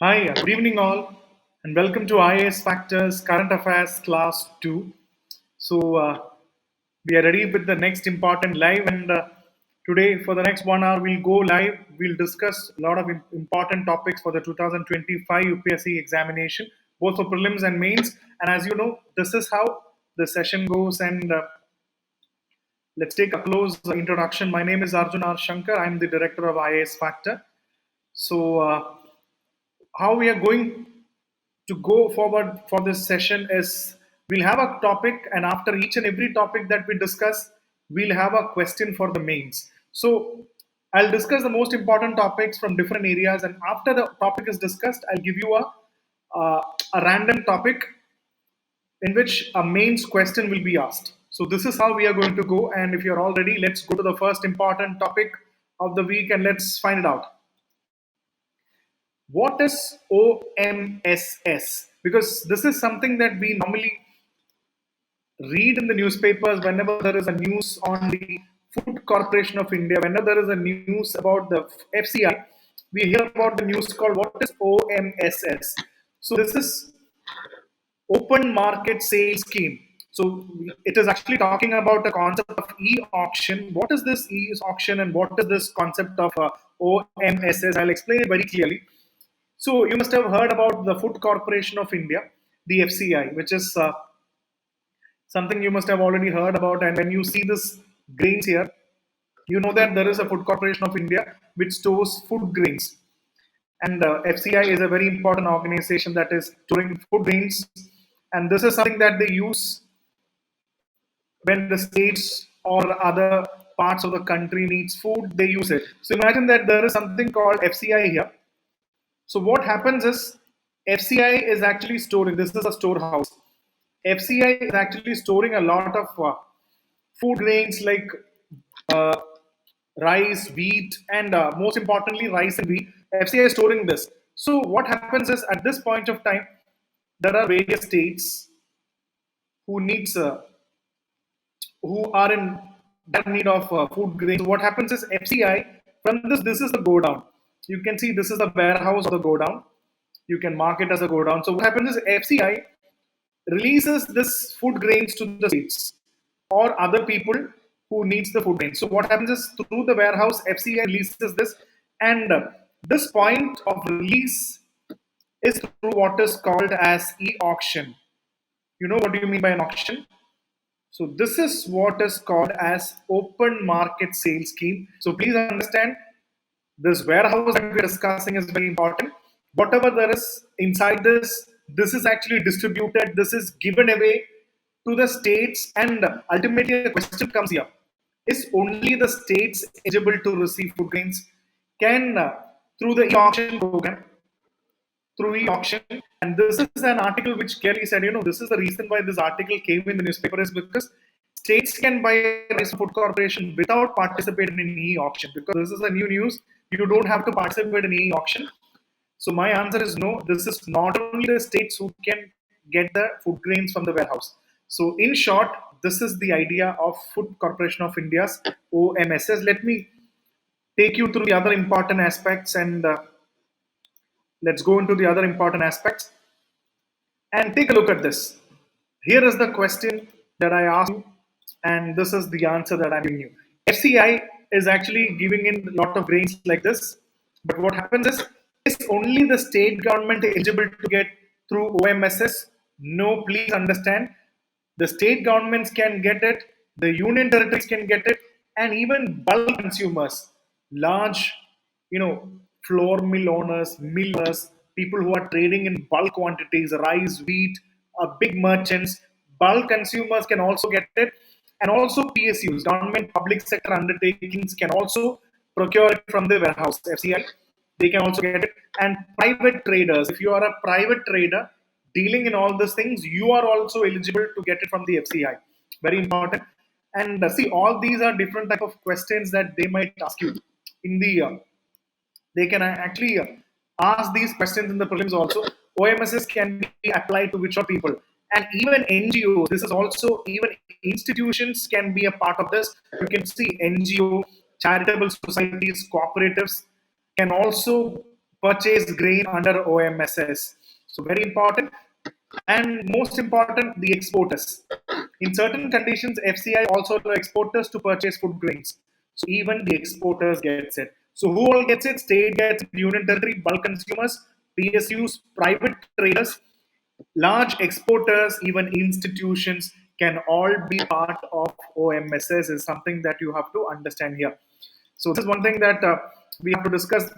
Hi, good evening all, and welcome to IAS Factors Current Affairs Class 2. We are ready with the next important live, and today for the next 1 hour we'll go live. We'll discuss a lot of important topics for the 2025 UPSC examination, both for prelims and mains. And as you know, this is how the session goes. And let's take a close introduction. My name is Arjun Shankar. I'm the director of IAS Factor. How we are going to go forward for this session is we'll have a topic, and after each and every topic that we discuss, we'll have a question for the mains. So I'll discuss the most important topics from different areas, and after the topic is discussed, I'll give you a random topic in which a mains question will be asked. So this is how we are going to go, and if you're all ready, let's go to the first important topic of the week and let's find it out. What is OMSS? Because this is something that we normally read in the newspapers whenever there is a news on the Food Corporation of India, whenever there is a news about the FCI, we hear about the news called what is OMSS. So this is Open Market Sales Scheme. So it is actually talking about the concept of e-auction. What is this e-auction and what is this concept of OMSS? I'll explain it very clearly. So you must have heard about the Food Corporation of India, the FCI, which is something you must have already heard about. And when you see this grains here, you know that there is a Food Corporation of India which stores food grains. And FCI is a very important organization that is storing food grains. And this is something that they use when the states or other parts of the country needs food, they use it. So imagine that there is something called FCI here. So what happens is FCI is actually storing, this is a storehouse. FCI is actually storing a lot of food grains like uh, rice, wheat, and most importantly, rice and wheat. FCI is storing this. So what happens is at this point of time, there are various states who needs who are in that need of food grains. So what happens is FCI from this is the go down. You can see this is the warehouse of the go down. You can mark it as a go down. So what happens is FCI releases this food grains to the states or other people who needs the food grains. So what happens is through the warehouse, FCI releases this, and this point of release is through what is called as e-auction. You know what do you mean by an auction? So this is what is called as open market sales scheme. So please understand this warehouse that we're discussing is very important. Whatever there is inside this is actually distributed, this is given away to the states, and ultimately the question comes here. Is only the states eligible to receive food grains? Can through the e-auction program, through e-auction, and this is an article which clearly said, this is the reason why this article came in the newspaper is because states can buy rice food corporation without participating in e-auction, because this is a new news. You don't have to participate in e-auction. So my answer is no. This is not only the states who can get the food grains from the warehouse. So in short, this is the idea of Food Corporation of India's OMSS. Let me take you through the other important aspects, and let's go into the other important aspects and take a look at this. Here is the question that I asked you, and this is the answer that I'm giving you. FCI is actually giving in a lot of grains like this, but what happens is only the state government eligible to get through OMSS? No, please understand. The state governments can get it, the union territories can get it, and even bulk consumers, large, flour mill owners, millers, people who are trading in bulk quantities, rice, wheat, big merchants, bulk consumers can also get it, and also PSUs, government public sector undertakings, can also procure it from the warehouse, FCI. They can also get it, and private traders. If you are a private trader dealing in all these things, you are also eligible to get it from the FCI. Very important. And see, all these are different type of questions that they might ask you in the they can actually ask these questions in the prelims also. OMSS can be applied to which are people, and even NGOs. This is also, even institutions can be a part of this. You can see NGO, charitable societies, cooperatives can also purchase grain under OMSS. So very important. And most important, the exporters. In certain conditions, FCI also allow exporters to purchase food grains. So even the exporters gets it. So who all gets it? State gets it, union territory, bulk consumers, PSUs, private traders, large exporters, even institutions can all be part of OMSS is something that you have to understand here. So this is one thing that we have to discuss.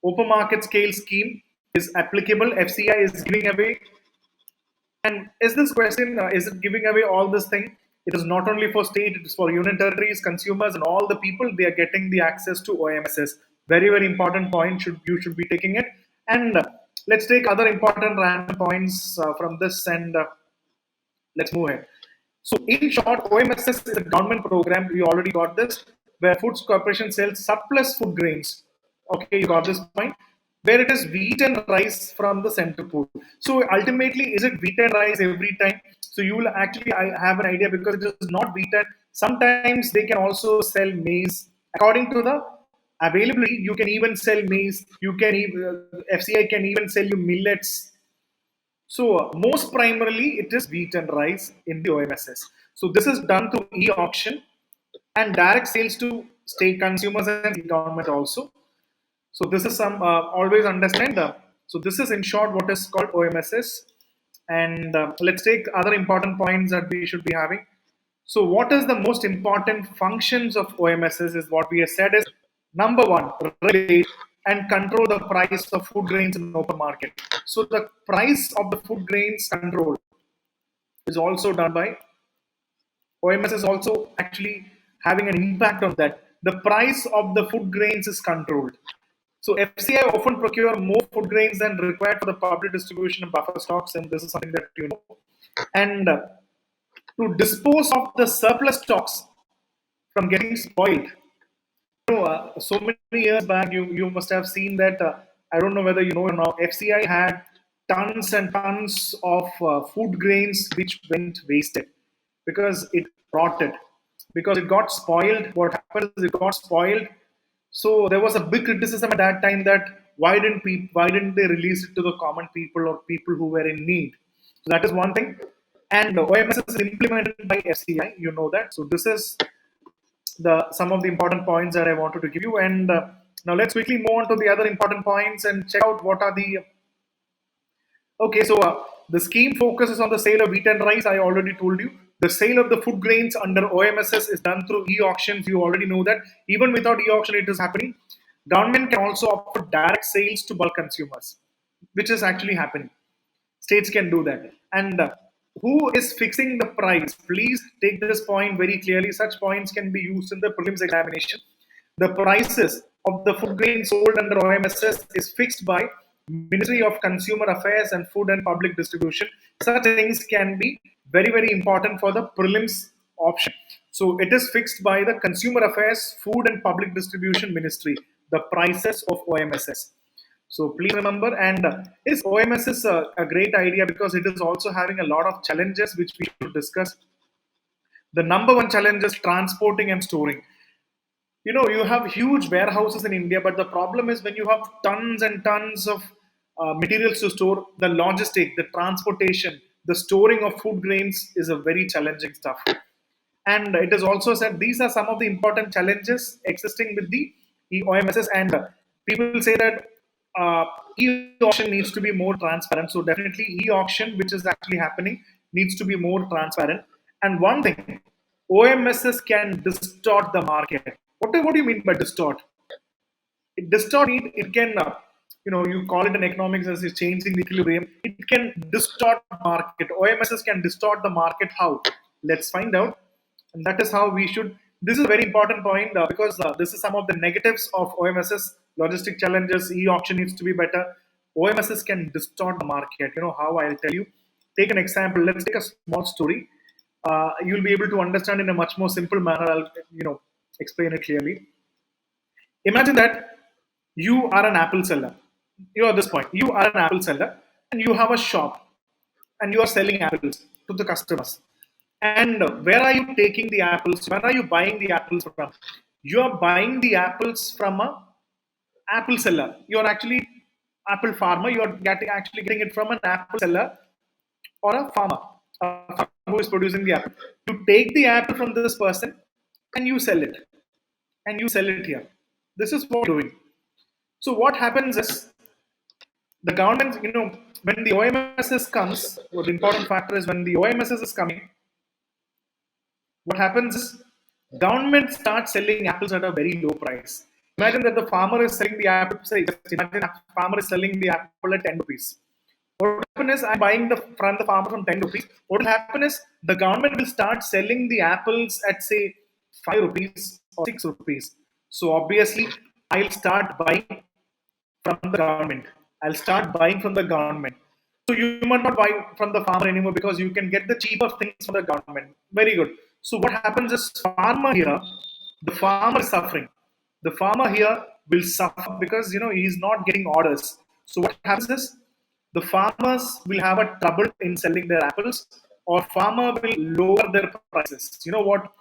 Open market scale scheme is applicable. FCI is giving away. And is this question, is it giving away all this thing? It is not only for state, it is for union territories, consumers, and all the people. They are getting the access to OMSS. Very, very important point. You should be taking it. And let's take other important random points from this, and let's move ahead. So, in short, OMSS is a government program. We already got this, where Foods Corporation sells surplus food grains. Okay, you got this point. Where it is wheat and rice from the center pool. So ultimately, is it wheat and rice every time? So you will actually I have an idea because it is not wheat and sometimes they can also sell maize. According to the availability, you can even sell maize. You can even FCI can even sell you millets. So most primarily it is wheat and rice in the OMSS. So this is done through e-auction and direct sales to state consumers and government also. So this is some always understand. So this is in short what is called OMSS. And let's take other important points that we should be having. So what is the most important functions of OMSS is what we have said is number one, regulate and control the price of food grains in the open market. So the price of the food grains control is also done by OMS is also actually having an impact on that. The price of the food grains is controlled. So FCI often procure more food grains than required for the public distribution of buffer stocks, and this is something that you know. And to dispose of the surplus stocks from getting spoiled. You know, so many years back, you must have seen that. I don't know whether you know now. FCI had tons and tons of food grains which went wasted because it rotted, because it got spoiled. What happened is it got spoiled. So there was a big criticism at that time that why didn't they release it to the common people or people who were in need? So that is one thing. And OMS is implemented by FCI. You know that. So this is the some of the important points that I wanted to give you. And now let's quickly move on to the other important points and check out what are the. Okay, so the scheme focuses on the sale of wheat and rice. I already told you. The sale of the food grains under OMSS is done through e-auctions. You already know that. Even without e-auction, it is happening. Government can also offer direct sales to bulk consumers, which is actually happening. States can do that. And who is fixing the price? Please take this point very clearly. Such points can be used in the prelims examination. The prices of the food grain sold under OMSS is fixed by Ministry of Consumer Affairs and Food and Public Distribution. Such things can be very, very important for the prelims option. So it is fixed by the Consumer Affairs, Food and Public Distribution Ministry, the prices of OMSS. So please remember, and is OMSS a great idea because it is also having a lot of challenges which we should discuss. The number one challenge is transporting and storing. You know, you have huge warehouses in India, but the problem is when you have tons and tons of materials to store, the logistic, the transportation, the storing of food grains is a very challenging stuff. And it is also said these are some of the important challenges existing with the OMSS. And people say that e-auction needs to be more transparent. So definitely e-auction, which is actually happening, needs to be more transparent. And one thing, OMSS can distort the market. What do you mean by distort? It distort it can you call it in economics as it's changing the equilibrium. It can distort the market. OMSS can distort the market. How? Let's find out. And that is how we should. This is a very important point because this is some of the negatives of OMSS. Logistic challenges. E-auction needs to be better. OMSS can distort the market. You know how? I'll tell you. Take an example. Let's take a small story. You'll be able to understand in a much more simple manner. I'll explain it clearly. Imagine that you are an apple seller. You are at this point. You are an apple seller, and you have a shop, and you are selling apples to the customers. And where are you taking the apples? Where are you buying the apples from? You are buying the apples from a apple seller. You are actually apple farmer, you are actually getting it from an apple seller or a farmer who is producing the apple. You take the apple from this person and you sell it. And you sell it here. This is what you're doing. So what happens is the government, when the OMSS comes, well, the important factor is when the OMSS is coming, what happens is government starts selling apples at a very low price. Imagine that the farmer is selling the apple, say, just imagine a farmer is selling the apple at 10 rupees. What will happen is I'm buying from the farmer from 10 rupees. What will happen is the government will start selling the apples at say 5 rupees or 6 rupees. So obviously I'll start buying from the government. I'll start buying from the government. So you might not buy from the farmer anymore because you can get the cheaper things from the government. Very good. So what happens is the farmer is suffering. The farmer here will suffer because he's not getting orders. So what happens is the farmers will have a trouble in selling their apples, or farmer will lower their prices. You know what?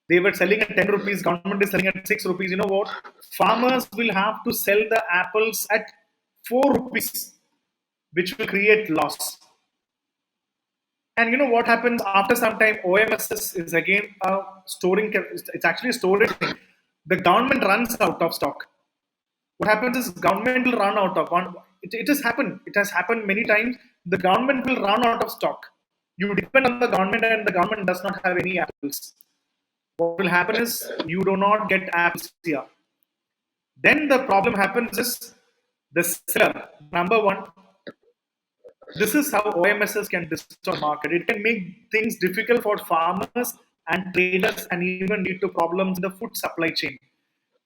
They were selling at 10 rupees, government is selling at 6 rupees. You know what? Farmers will have to sell the apples at 4 rupees, which will create loss. And you know what happens after some time? OMSS is again storing, it's actually a storage thing. The government runs out of stock. What happens is government will run out of one. It has happened. It has happened many times. The government will run out of stock. You depend on the government and the government does not have any apples. What will happen is you do not get apples here. Then the problem happens is the seller. Number one, this is how OMSS can distort market. It can make things difficult for farmers and traders and even lead to problems in the food supply chain.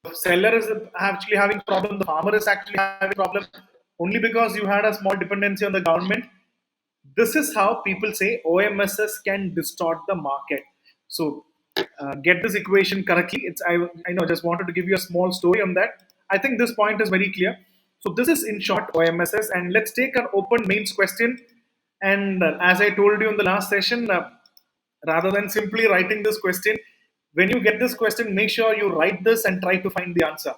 The seller is actually having problem. The farmer is actually having problem only because you had a small dependency on the government. This is how people say OMSS can distort the market. So get this equation correctly. I know, just wanted to give you a small story on that. I think this point is very clear. So this is in short OMSS, and let's take an open mains question. And as I told you in the last session, rather than simply writing this question, when you get this question, make sure you write this and try to find the answer.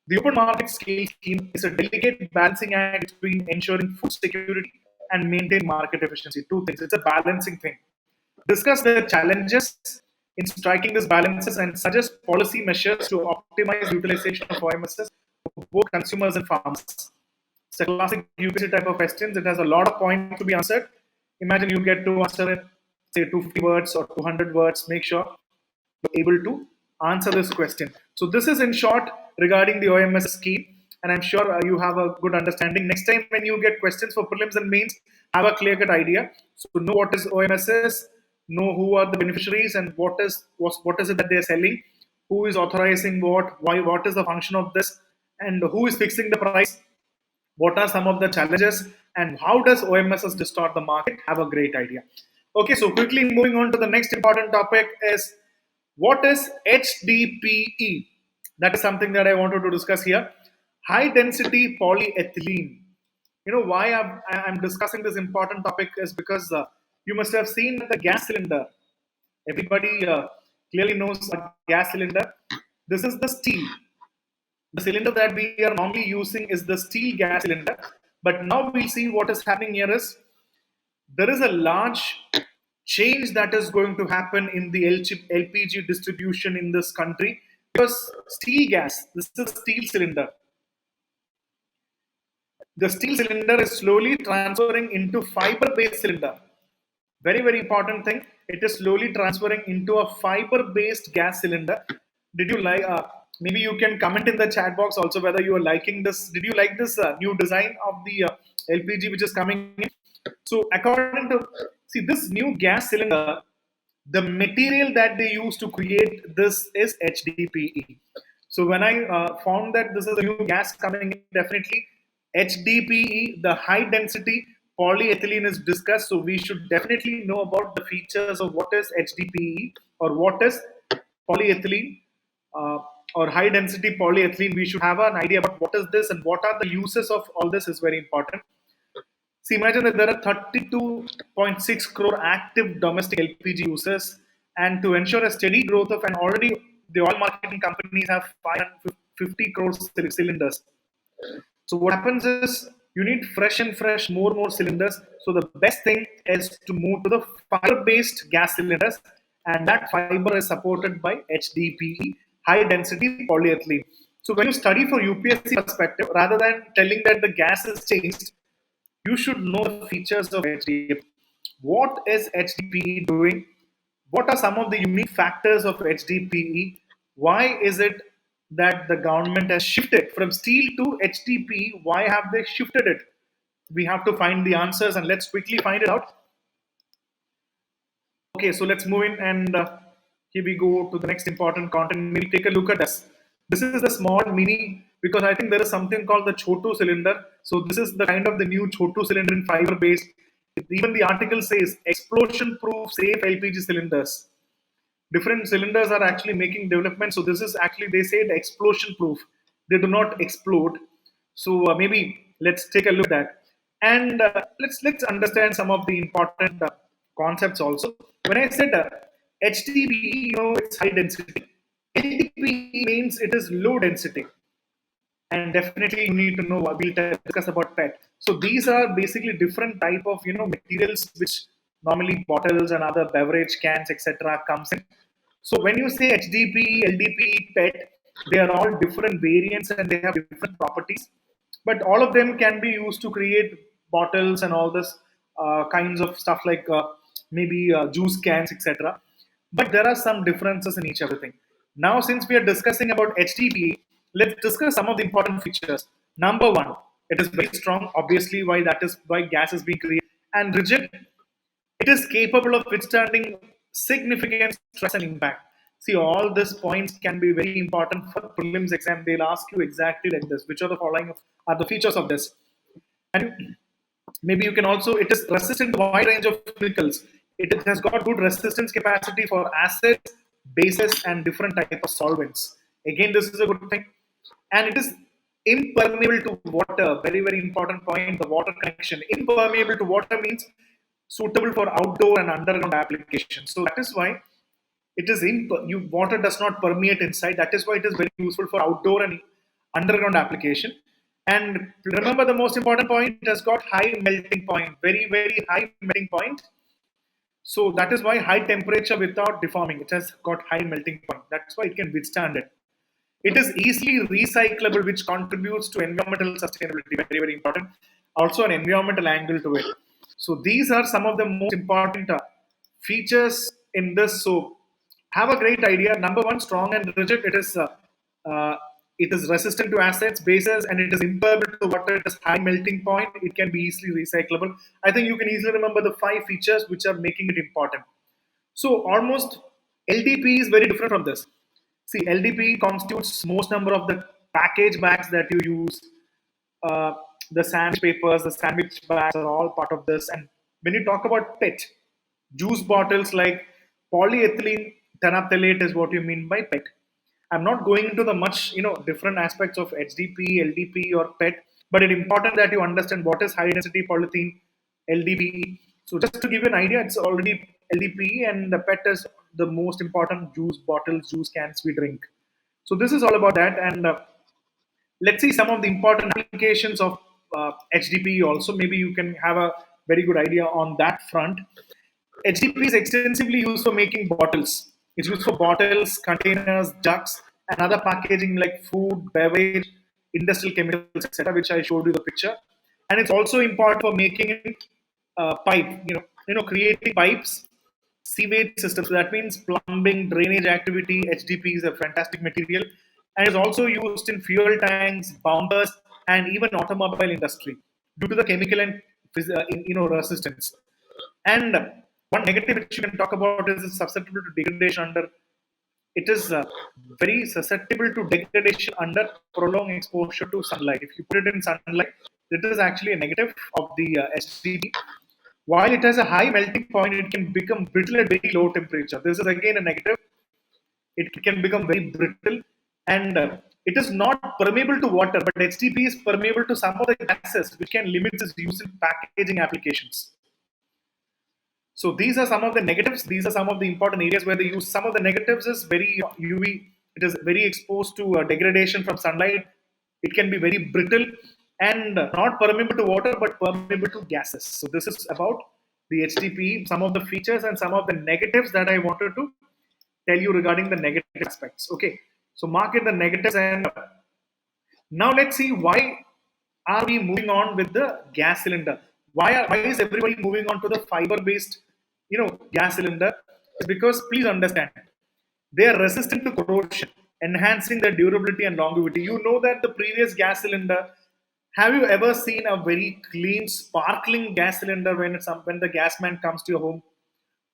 The open market scale scheme is a delicate balancing act between ensuring food security and maintain market efficiency. Two things. It's a balancing thing. Discuss the challenges in striking these balances and suggest policy measures to optimize utilization of OMSS for both consumers and farmers. It's a classic UPSC type of questions. It has a lot of points to be answered. Imagine you get to answer it, say 250 words or 200 words. Make sure you're able to answer this question. So this is in short regarding the OMSS scheme, and I'm sure you have a good understanding. Next time when you get questions for prelims and mains, have a clear-cut idea. So know what is OMSS, know who are the beneficiaries, and what is it that they're selling, who is authorizing what, why, what is the function of this, and who is fixing the price, what are some of the challenges, and how does OMSS distort the market. Have a great idea. Okay, so quickly moving on to the next important topic is what is HDPE? That is something that I wanted to discuss here. High density polyethylene. You know why I'm discussing this important topic is because you must have seen the gas cylinder. Everybody clearly knows a gas cylinder. This is the steel. The cylinder that we are normally using is the steel gas cylinder. But now we see what is happening here is there is a large change that is going to happen in the LPG distribution in this country because steel gas, this is a steel cylinder. The steel cylinder is slowly transferring into fiber-based cylinder. Very, very important thing. It is slowly transferring into a fiber-based gas cylinder. Did you like? Maybe you can comment in the chat box also whether you are liking this. Did you like this new design of the LPG which is coming in? So according to this new gas cylinder, the material that they use to create this is HDPE. So when I found that this is a new gas coming in, definitely HDPE, the high density polyethylene is discussed. So we should definitely know about the features of what is HDPE or what is polyethylene or high density polyethylene. We should have an idea about what is this and what are the uses of all this is very important. See, imagine that there are 32.6 crore active domestic LPG users, and to ensure a steady growth of, and already the oil marketing companies have 550 crore cylinders. So what happens is You need fresh, more cylinders. So the best thing is to move to the fiber-based gas cylinders, and that fiber is supported by HDPE, high density polyethylene. So when you study for UPSC perspective, rather than telling that the gas is changed, you should know the features of HDPE. What is HDPE doing? What are some of the unique factors of HDPE? Why is it that the government has shifted from steel to HDPE? Why have they shifted it? We have to find the answers, and let's quickly find it out. Okay, so let's move in, and here we go to the next important content. Maybe take a look at this. This is the small mini, because I think there is something called the Chotu cylinder. So this is the kind of the new Chotu cylinder in fiber based. Even the article says explosion proof safe LPG cylinders. Different cylinders are actually making development. So this is actually, they said explosion proof. They do not explode. So maybe let's take a look at that, and let's understand some of the important concepts also. When I said HDPE, it's high density. LDPE means it is low density, and definitely you need to know. We'll discuss about PET. So these are basically different type of materials which normally bottles and other beverage cans etc. comes in. So when you say HDPE, LDPE, PET, they are all different variants and they have different properties. But all of them can be used to create bottles and all this kinds of stuff like maybe juice cans, etc. But there are some differences in each everything. Now, since we are discussing about HDPE, let's discuss some of the important features. Number one, it is very strong. Obviously, why that is why gas is being created, and rigid. It is capable of withstanding significant stress and impact. See, all these points can be very important for prelims exam. They'll ask you exactly like this: which are the following are the features of this? And maybe you can also, it is resistant to a wide range of chemicals. It has got good resistance capacity for acids, bases, and different type of solvents. Again, this is a good thing. And it is impermeable to water. Very important point, the water connection. Impermeable to water means suitable for outdoor and underground applications. So that is why it is water does not permeate inside. That is why it is very useful for outdoor and underground application. And remember the most important point, it has got high melting point, very high melting point. So that is why high temperature without deforming, it has got high melting point. That's why it can withstand it. It is easily recyclable, which contributes to environmental sustainability. Very important. Also an environmental angle to it. So these are some of the most important features in this. So have a great idea. Number one, strong and rigid. Uh, it is resistant to acids, bases, and it is impermeable to water. It has high melting point. It can be easily recyclable. I think you can easily remember the 5 features which are making it important. So almost LDP is very different from this. See, LDP constitutes most number of the package bags that you use. Uh, the sandwich papers, the sandwich bags are all part of this. And when you talk about PET, juice bottles like polyethylene terephthalate is what you mean by PET. I'm not going into the much, different aspects of HDPE, LDPE, or PET, but it's important that you understand what is high density polythene, LDPE. So just to give you an idea, it's already LDPE, and the PET is the most important juice bottles, juice cans we drink. So this is all about that, and let's see some of the important applications of HDPE also. Maybe you can have a very good idea on that front. HDPE is extensively used for making bottles. It's used for bottles, containers, jugs, and other packaging like food, beverage, industrial chemicals, etc., which I showed you the picture. And it's also important for making pipe, creating pipes, sewage systems. So that means plumbing, drainage activity. HDPE is a fantastic material, and is also used in fuel tanks, bumpers, and even automobile industry due to the chemical and resistance. And one negative which you can talk about is it's susceptible to degradation under. It is very susceptible to degradation under prolonged exposure to sunlight. If you put it in sunlight, it is actually a negative of the HDPE. While it has a high melting point, it can become brittle at very low temperature. This is again a negative. It can become very brittle, and it is not permeable to water, but HDPE is permeable to some of the gases, which can limit its use in packaging applications. So these are some of the negatives. These are some of the important areas where they use. Some of the negatives is very UV. It is very exposed to degradation from sunlight. It can be very brittle. and not permeable to water but permeable to gases. So this is about the HDPE, some of the features and some of the negatives that I wanted to tell you regarding the negative aspects. Okay, so mark it the negatives, and now let's see why are we moving on with the gas cylinder. Why is everybody moving on to the fiber based gas cylinder? It's because, please understand, they are resistant to corrosion, enhancing their durability and longevity. You know that the previous gas cylinder, have you ever seen a very clean, sparkling gas cylinder when the gas man comes to your home?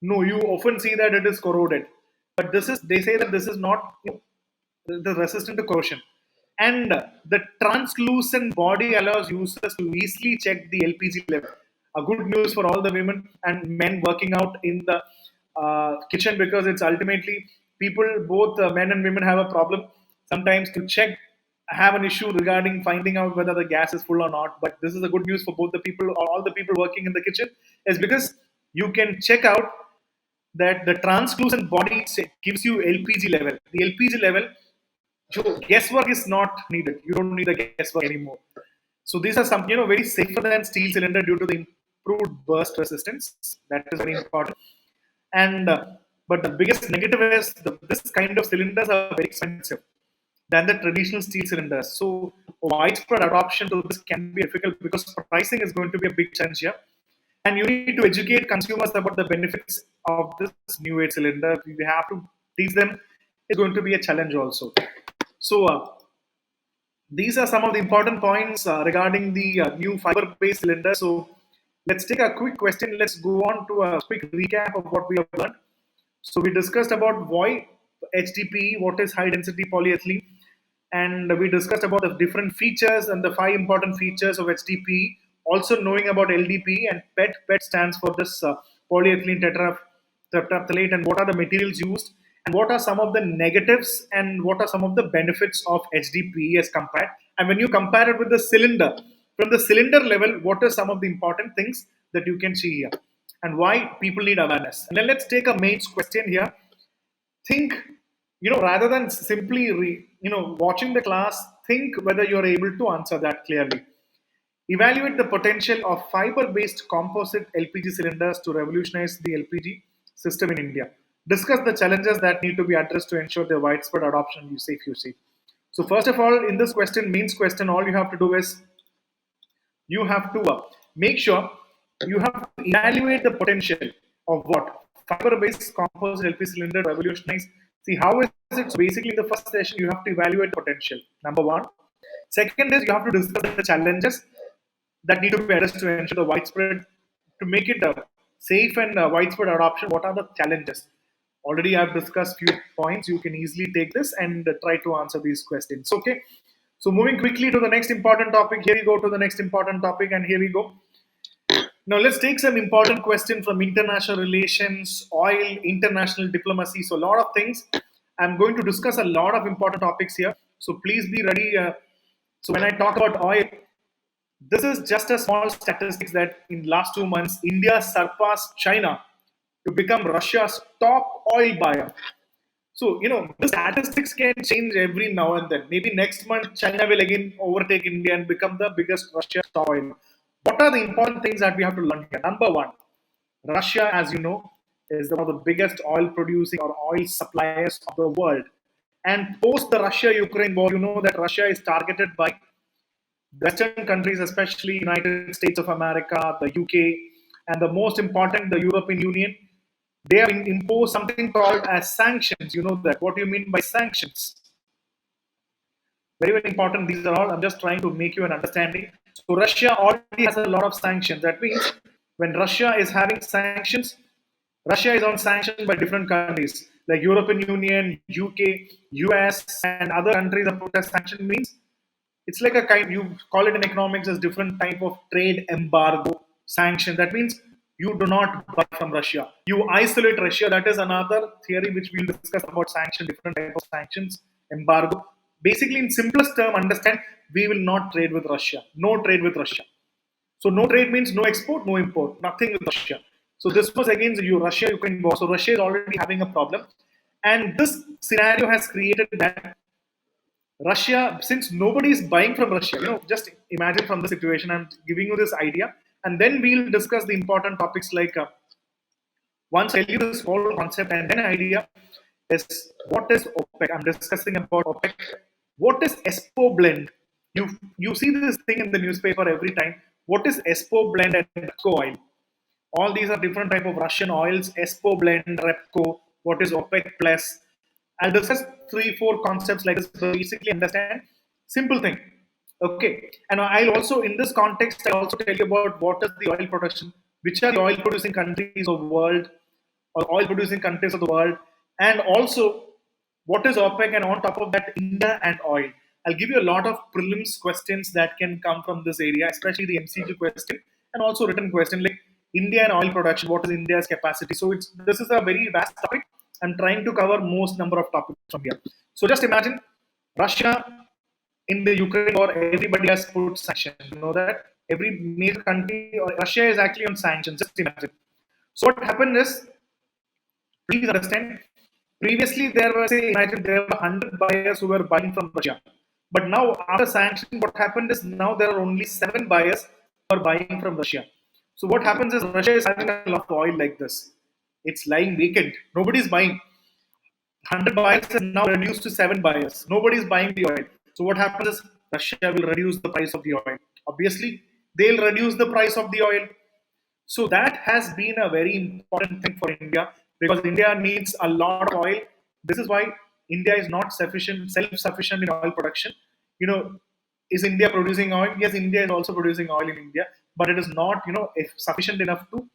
No, you often see that it is corroded. But they say that this is not the resistant to corrosion. And the translucent body allows users to easily check the LPG level. A good news for all the women and men working out in the kitchen, because it's ultimately people, both men and women have a problem sometimes to check, have an issue regarding finding out whether the gas is full or not. But this is a good news for both the people, or all the people working in the kitchen, is because you can check out that the translucent body gives you LPG level. The LPG level, so guesswork is not needed. You don't need the guesswork anymore. So these are some, very safer than steel cylinder due to the improved burst resistance. That is very important. And but the biggest negative is this kind of cylinders are very expensive than the traditional steel cylinders. So widespread adoption to this can be difficult because pricing is going to be a big challenge here. And you need to educate consumers about the benefits of this new age cylinder. We have to teach them. It's going to be a challenge also. So these are some of the important points regarding the new fiber-based cylinder. So let's take a quick question. Let's go on to a quick recap of what we have learned. So we discussed about why HDPE, what is high density polyethylene, and we discussed about the different features and the 5 important features of HDPE. Also knowing about LDPE and PET. PET stands for this polyethylene tetraphthalate, and what are the materials used, and what are some of the negatives, and what are some of the benefits of HDPE as compared. And when you compare it with the cylinder, from the cylinder level, what are some of the important things that you can see here, and why people need awareness. And then let's take a main question here. Think, rather than simply watching the class, think whether you're able to answer that clearly. Evaluate the potential of fiber-based composite LPG cylinders to revolutionize the LPG system in India. Discuss the challenges that need to be addressed to ensure their widespread adoption. You see. So first of all, in this mains question, all you have to do is you have to make sure you have to evaluate the potential of what fiber-based composite LPG cylinder revolutionize. See, how is it? So basically, in the first session, you have to evaluate potential. Number one. Second is you have to discuss the challenges that need to be addressed to ensure the widespread, to make it a safe and widespread adoption. What are the challenges? Already I've discussed few points. You can easily take this and try to answer these questions. Okay. So moving quickly to the next important topic. Here we go to the next important topic, and here we go. Now let's take some important questions from international relations, oil, international diplomacy. So a lot of things. I'm going to discuss a lot of important topics here. So please be ready. So when I talk about oil, this is just a small statistics that in last 2 months, India surpassed China to become Russia's top oil buyer. So, the statistics can change every now and then. Maybe next month, China will again overtake India and become the biggest Russia's oil. What are the important things that we have to learn here? Number one, Russia, as you know, is one of the biggest oil producing or oil suppliers of the world. And post the Russia-Ukraine war, you know that Russia is targeted by Western countries, especially United States of America, the UK, and the most important, the European Union. They have imposed something called as sanctions. You know that. What do you mean by sanctions? Very, very important. These are all. I'm just trying to make you an understanding. So Russia already has a lot of sanctions. That means when Russia is having sanctions, Russia is on sanction by different countries like European Union, UK, US, and other countries that put a sanction. Means it's like a kind, you call it in economics as different type of trade embargo sanction. That means you do not buy from Russia. You isolate Russia. That is another theory which we'll discuss about sanction, different type of sanctions, embargo. Basically, in simplest term, understand, we will not trade with Russia. No trade with Russia. So no trade means no export, no import, nothing with Russia. So this was against Russia-Ukraine war. So Russia is already having a problem. And this scenario has created that Russia, since nobody is buying from Russia, just imagine from the situation. I'm giving you this idea, and then we'll discuss the important topics like once I tell you this whole concept and then idea is what is OPEC. I'm discussing about OPEC. What is ESPO blend? You see this thing in the newspaper every time. What is ESPO blend and REBCO oil? All these are different type of Russian oils. ESPO blend, REBCO. What is OPEC plus? I'll discuss 3-4 concepts like this to basically understand simple thing. Okay, and I'll also in this context I'll also tell you about what is the oil production, which are the oil producing countries of the world or oil producing countries of the world, and also what is OPEC, and on top of that India and oil. I'll give you a lot of prelims questions that can come from this area, especially the MCQ question and also written question like India and oil production. What is India's capacity? So this is a very vast topic. I'm trying to cover most number of topics from here. So just imagine Russia in the Ukraine war, everybody has put sanctions. You know that every major country, or Russia is actually on sanctions. Just imagine. So what happened is, please understand. Previously, there were imagine there were 100 buyers who were buying from Russia, but now after sanctions, what happened is now there are only 7 buyers who are buying from Russia. So what happens is Russia is having a lot of oil like this. It's lying vacant. Nobody is buying. 100 buyers is now reduced to 7 buyers. Nobody is buying the oil. So what happens is Russia will reduce the price of the oil. Obviously, they'll reduce the price of the oil. So that has been a very important thing for India because India needs a lot of oil. This is why India is not self-sufficient in oil production. Is India producing oil? Yes, India is also producing oil in India, but it is not, sufficient enough to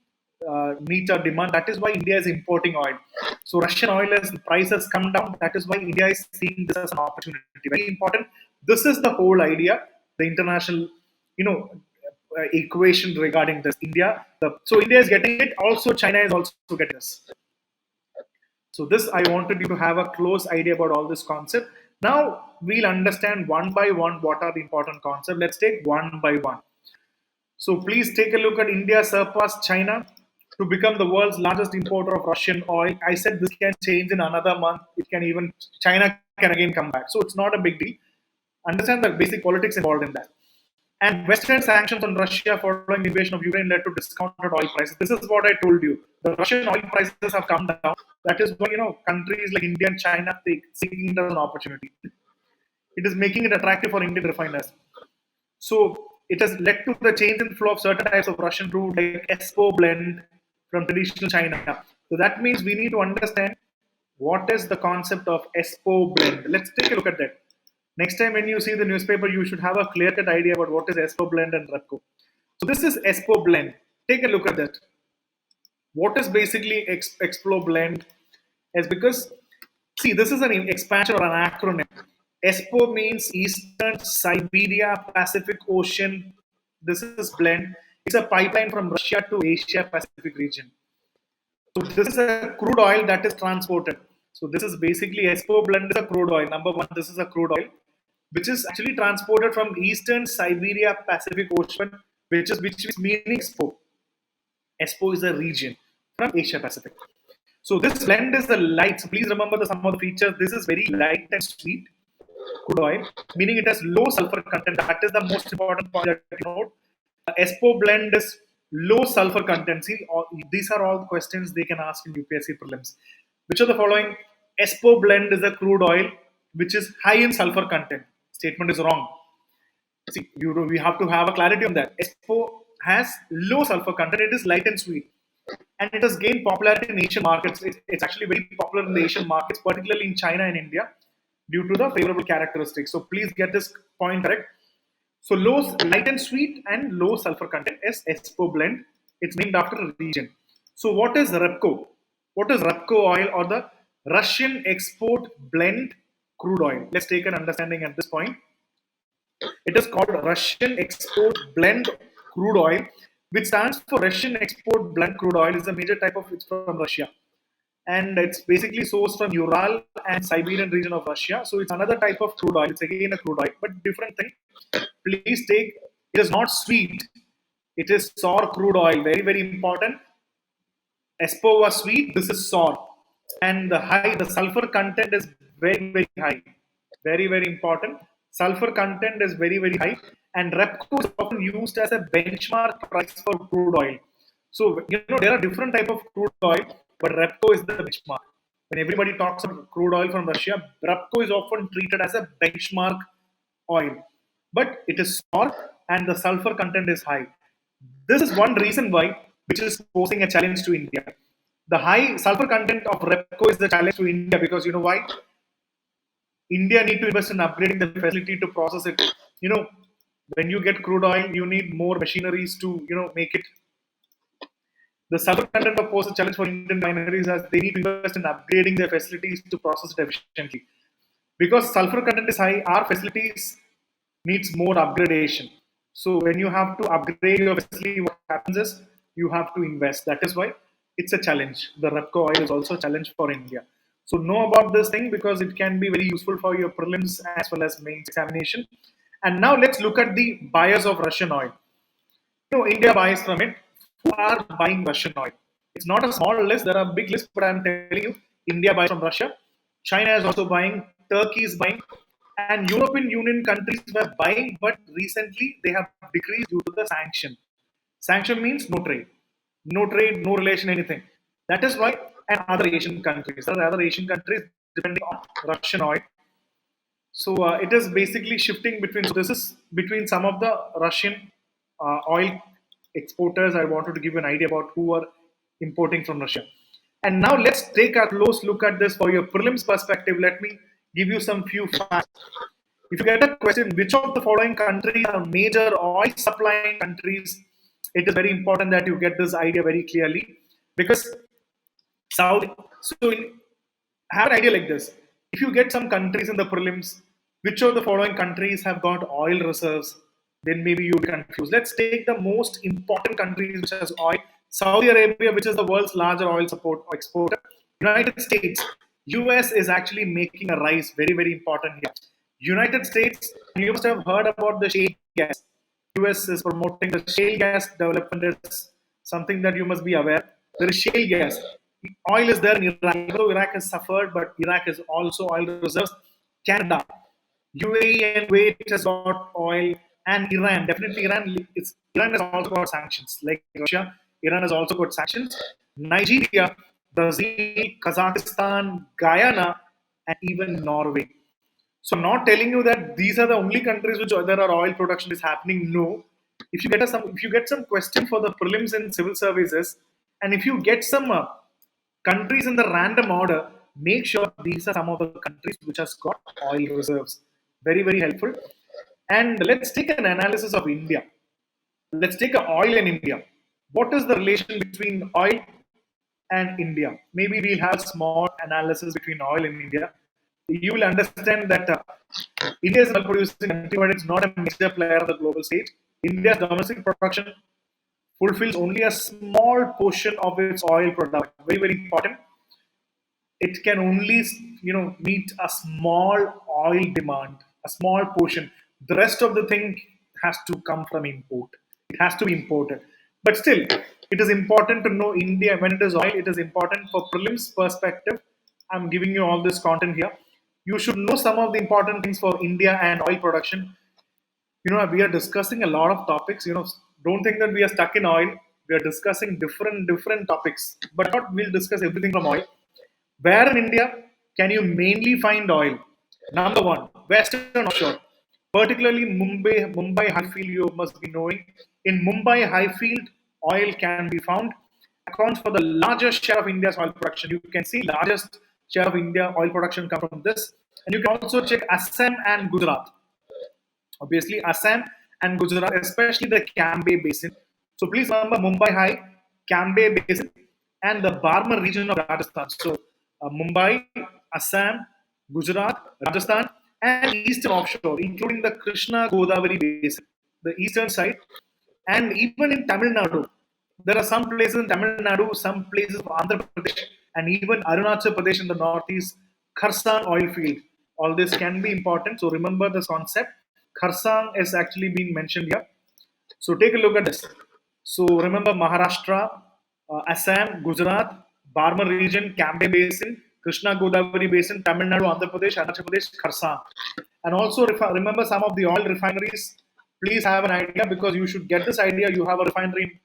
meet our demand. That is why India is importing oil. So Russian oil, as the price has come down, that is why India is seeing this as an opportunity. Very important. This is the whole idea. The international, equation regarding this. So India is getting it. Also, China is also getting this. So this I wanted you to have a close idea about all this concept. Now we'll understand one by one what are the important concepts. Let's take one by one. So please take a look at India surpassed China to become the world's largest importer of Russian oil. I said this can change in another month. China can again come back. So it's not a big deal. Understand the basic politics involved in that. And Western sanctions on Russia following the invasion of Ukraine led to discounted oil prices. This is what I told you. The Russian oil prices have come down. That is why countries like India and China take seeing it as an opportunity. It is making it attractive for Indian refiners. So it has led to the change in flow of certain types of Russian crude like ESPO blend from traditional China. So that means we need to understand what is the concept of ESPO blend. Let's take a look at that. Next time when you see the newspaper, you should have a clear-cut idea about what is ESPO blend and REBCO. So this is ESPO blend. Take a look at that. What is basically ESPO blend? Is because, see, this is an expansion or an acronym. ESPO means Eastern Siberia Pacific Ocean. This is blend. It's a pipeline from Russia to Asia Pacific region. So this is a crude oil that is transported. So this is basically ESPO blend is a crude oil. Number one, this is a crude oil, which is actually transported from Eastern Siberia Pacific Ocean, which is meaning ESPO. ESPO is a region from Asia Pacific. So this blend is the light. So please remember some of the features. This is very light and sweet crude oil, meaning it has low sulfur content. That is the most important point that you note. ESPO blend is low sulfur content. See, these are all questions they can ask in UPSC prelims. Which of the following? ESPO blend is a crude oil which is high in sulfur content. Statement is wrong. See, we have to have a clarity on that. ESPO has low sulfur content. It is light and sweet, and it has gained popularity in Asian markets. It's actually very popular in the Asian markets, particularly in China and India, due to the favorable characteristics. So please get this point correct. So light and sweet and low sulfur content is ESPO blend. It's named after a region. So what is REBCO? What is REBCO oil, or the Russian export blend crude oil? Let's take an understanding at this point. It is called Russian export blend crude oil, which stands for Russian export blend crude oil. Is a major type of it's from Russia, and it's basically sourced from Ural and Siberian region of Russia. So it's another type of crude oil. It's again a crude oil, but different thing. Please take, it is not sweet. It is sour crude oil. Very, very important. ESPO was sweet. This is sour. And the sulfur content is very, very high. Very, very important. Sulfur content is very, very high, and REBCO is often used as a benchmark price for crude oil. So, there are different type of crude oil, but REBCO is the benchmark. When everybody talks about crude oil from Russia, REBCO is often treated as a benchmark oil, but it is small and the sulfur content is high. This is one reason why, which is posing a challenge to India. The high sulfur content of REBCO is the challenge to India because you know why? India need to invest in upgrading the facility to process it. You know, when you get crude oil, you need more machineries to make it. The sulfur content of poses a challenge for Indian refineries as they need to invest in upgrading their facilities to process it efficiently. Because sulfur content is high, our facilities needs more upgradation. So when you have to upgrade your facility, what happens is you have to invest. That is why it's a challenge. The REBCO oil is also a challenge for India. So know about this thing because it can be very useful for your prelims as well as mains examination. And now let's look at the buyers of Russian oil. India buys from it. Who are buying Russian oil? It's not a small list. There are big lists, but I'm telling you, India buys from Russia. China is also buying. Turkey is buying, and European Union countries were buying, but recently they have decreased due to the sanction. Sanction means no trade, no relation, anything. That is why, and other Asian countries, there are other Asian countries depending on Russian oil. So it is basically shifting between. So this is between some of the Russian oil exporters. I wanted to give you an idea about who are importing from Russia. And now let's take a close look at this for your prelims perspective. Let me give you some few facts. If you get a question, which of the following countries are major oil supplying countries? It is very important that you get this idea very clearly because Saudi. So have an idea like this. If you get some countries in the prelims, which of the following countries have got oil reserves, then maybe you'll be confused. Let's take the most important countries which has oil. Saudi Arabia, which is the world's larger oil exporter. United States. US is actually making a rise. Very, very important here. United States, you must have heard about the shale gas. US is promoting the shale gas development is something that you must be aware. There is shale gas. Oil is there in Iraq. Even though Iraq has suffered, but Iraq is also oil reserves. Canada, UAE and Kuwait has got oil, and Iran. Definitely, Iran has also got sanctions. Like Russia, Iran has also got sanctions. Nigeria, Brazil, Kazakhstan, Guyana, and even Norway. So I'm not telling you that these are the only countries which there are oil production is happening. No. If you get some question for the prelims in civil services, and if you get some countries in the random order, make sure these are some of the countries which has got oil reserves. Very, very helpful. And let's take an analysis of India. Let's take oil in India. What is the relation between oil and India? Maybe we'll have a small analysis between oil and India. You will understand that India is a producing country, but it's not a major player on the global stage. India's domestic production fulfills only a small portion of its oil product. Very, very important. It can only meet a small oil demand, a small portion. The rest of the thing has to come from import. It has to be imported. But still, it is important to know India when it is oil. It is important for prelims perspective. I'm giving you all this content here. You should know some of the important things for India and oil production. We are discussing a lot of topics. Don't think that we are stuck in oil. We are discussing different topics, but not we'll discuss everything from oil. Where in India can you mainly find oil? Number one, Western offshore, particularly Mumbai Highfield. You must be knowing. In Mumbai Highfield, oil can be found. Accounts for the largest share of India's oil production. You can see largest share of India oil production come from this, and you can also check Assam and Gujarat. Obviously, Assam and Gujarat, especially the Cambay Basin. So please remember Mumbai High, Cambay Basin, and the Barmer region of Rajasthan. So Mumbai, Assam, Gujarat, Rajasthan, and eastern offshore, including the Krishna Godavari Basin, the eastern side, and even in Tamil Nadu. There are some places in Tamil Nadu, some places of Andhra Pradesh, and even Arunachal Pradesh in the northeast, Kharsang oil field. All this can be important. So remember this concept. Kharsang is actually being mentioned here. So take a look at this. So remember Maharashtra, Assam, Gujarat, Barmer region, Cambay Basin, Krishna Godavari Basin, Tamil Nadu, Andhra Pradesh, Arunachal Pradesh, Kharsang. And also remember some of the oil refineries. Please have an idea because you should get this idea. You have a refinery in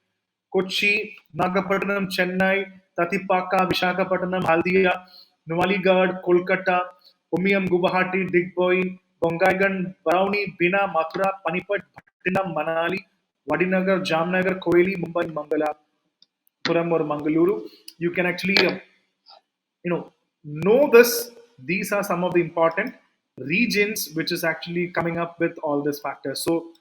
Kochi, Nagapattinam, Chennai, Tatipaka, Vishakhapatnam, Haldia, Nuwaligarh, Kolkata, Umiam, Guwahati, Digboi, Bongaigan, Barauni, Bina, Mathura, Panipat, Bhattinam, Manali, Vadinagar, Jamnagar, Koeli, Mumbai, Puram or Mangaluru. You can actually, know this. These are some of the important regions which is actually coming up with all these factors. So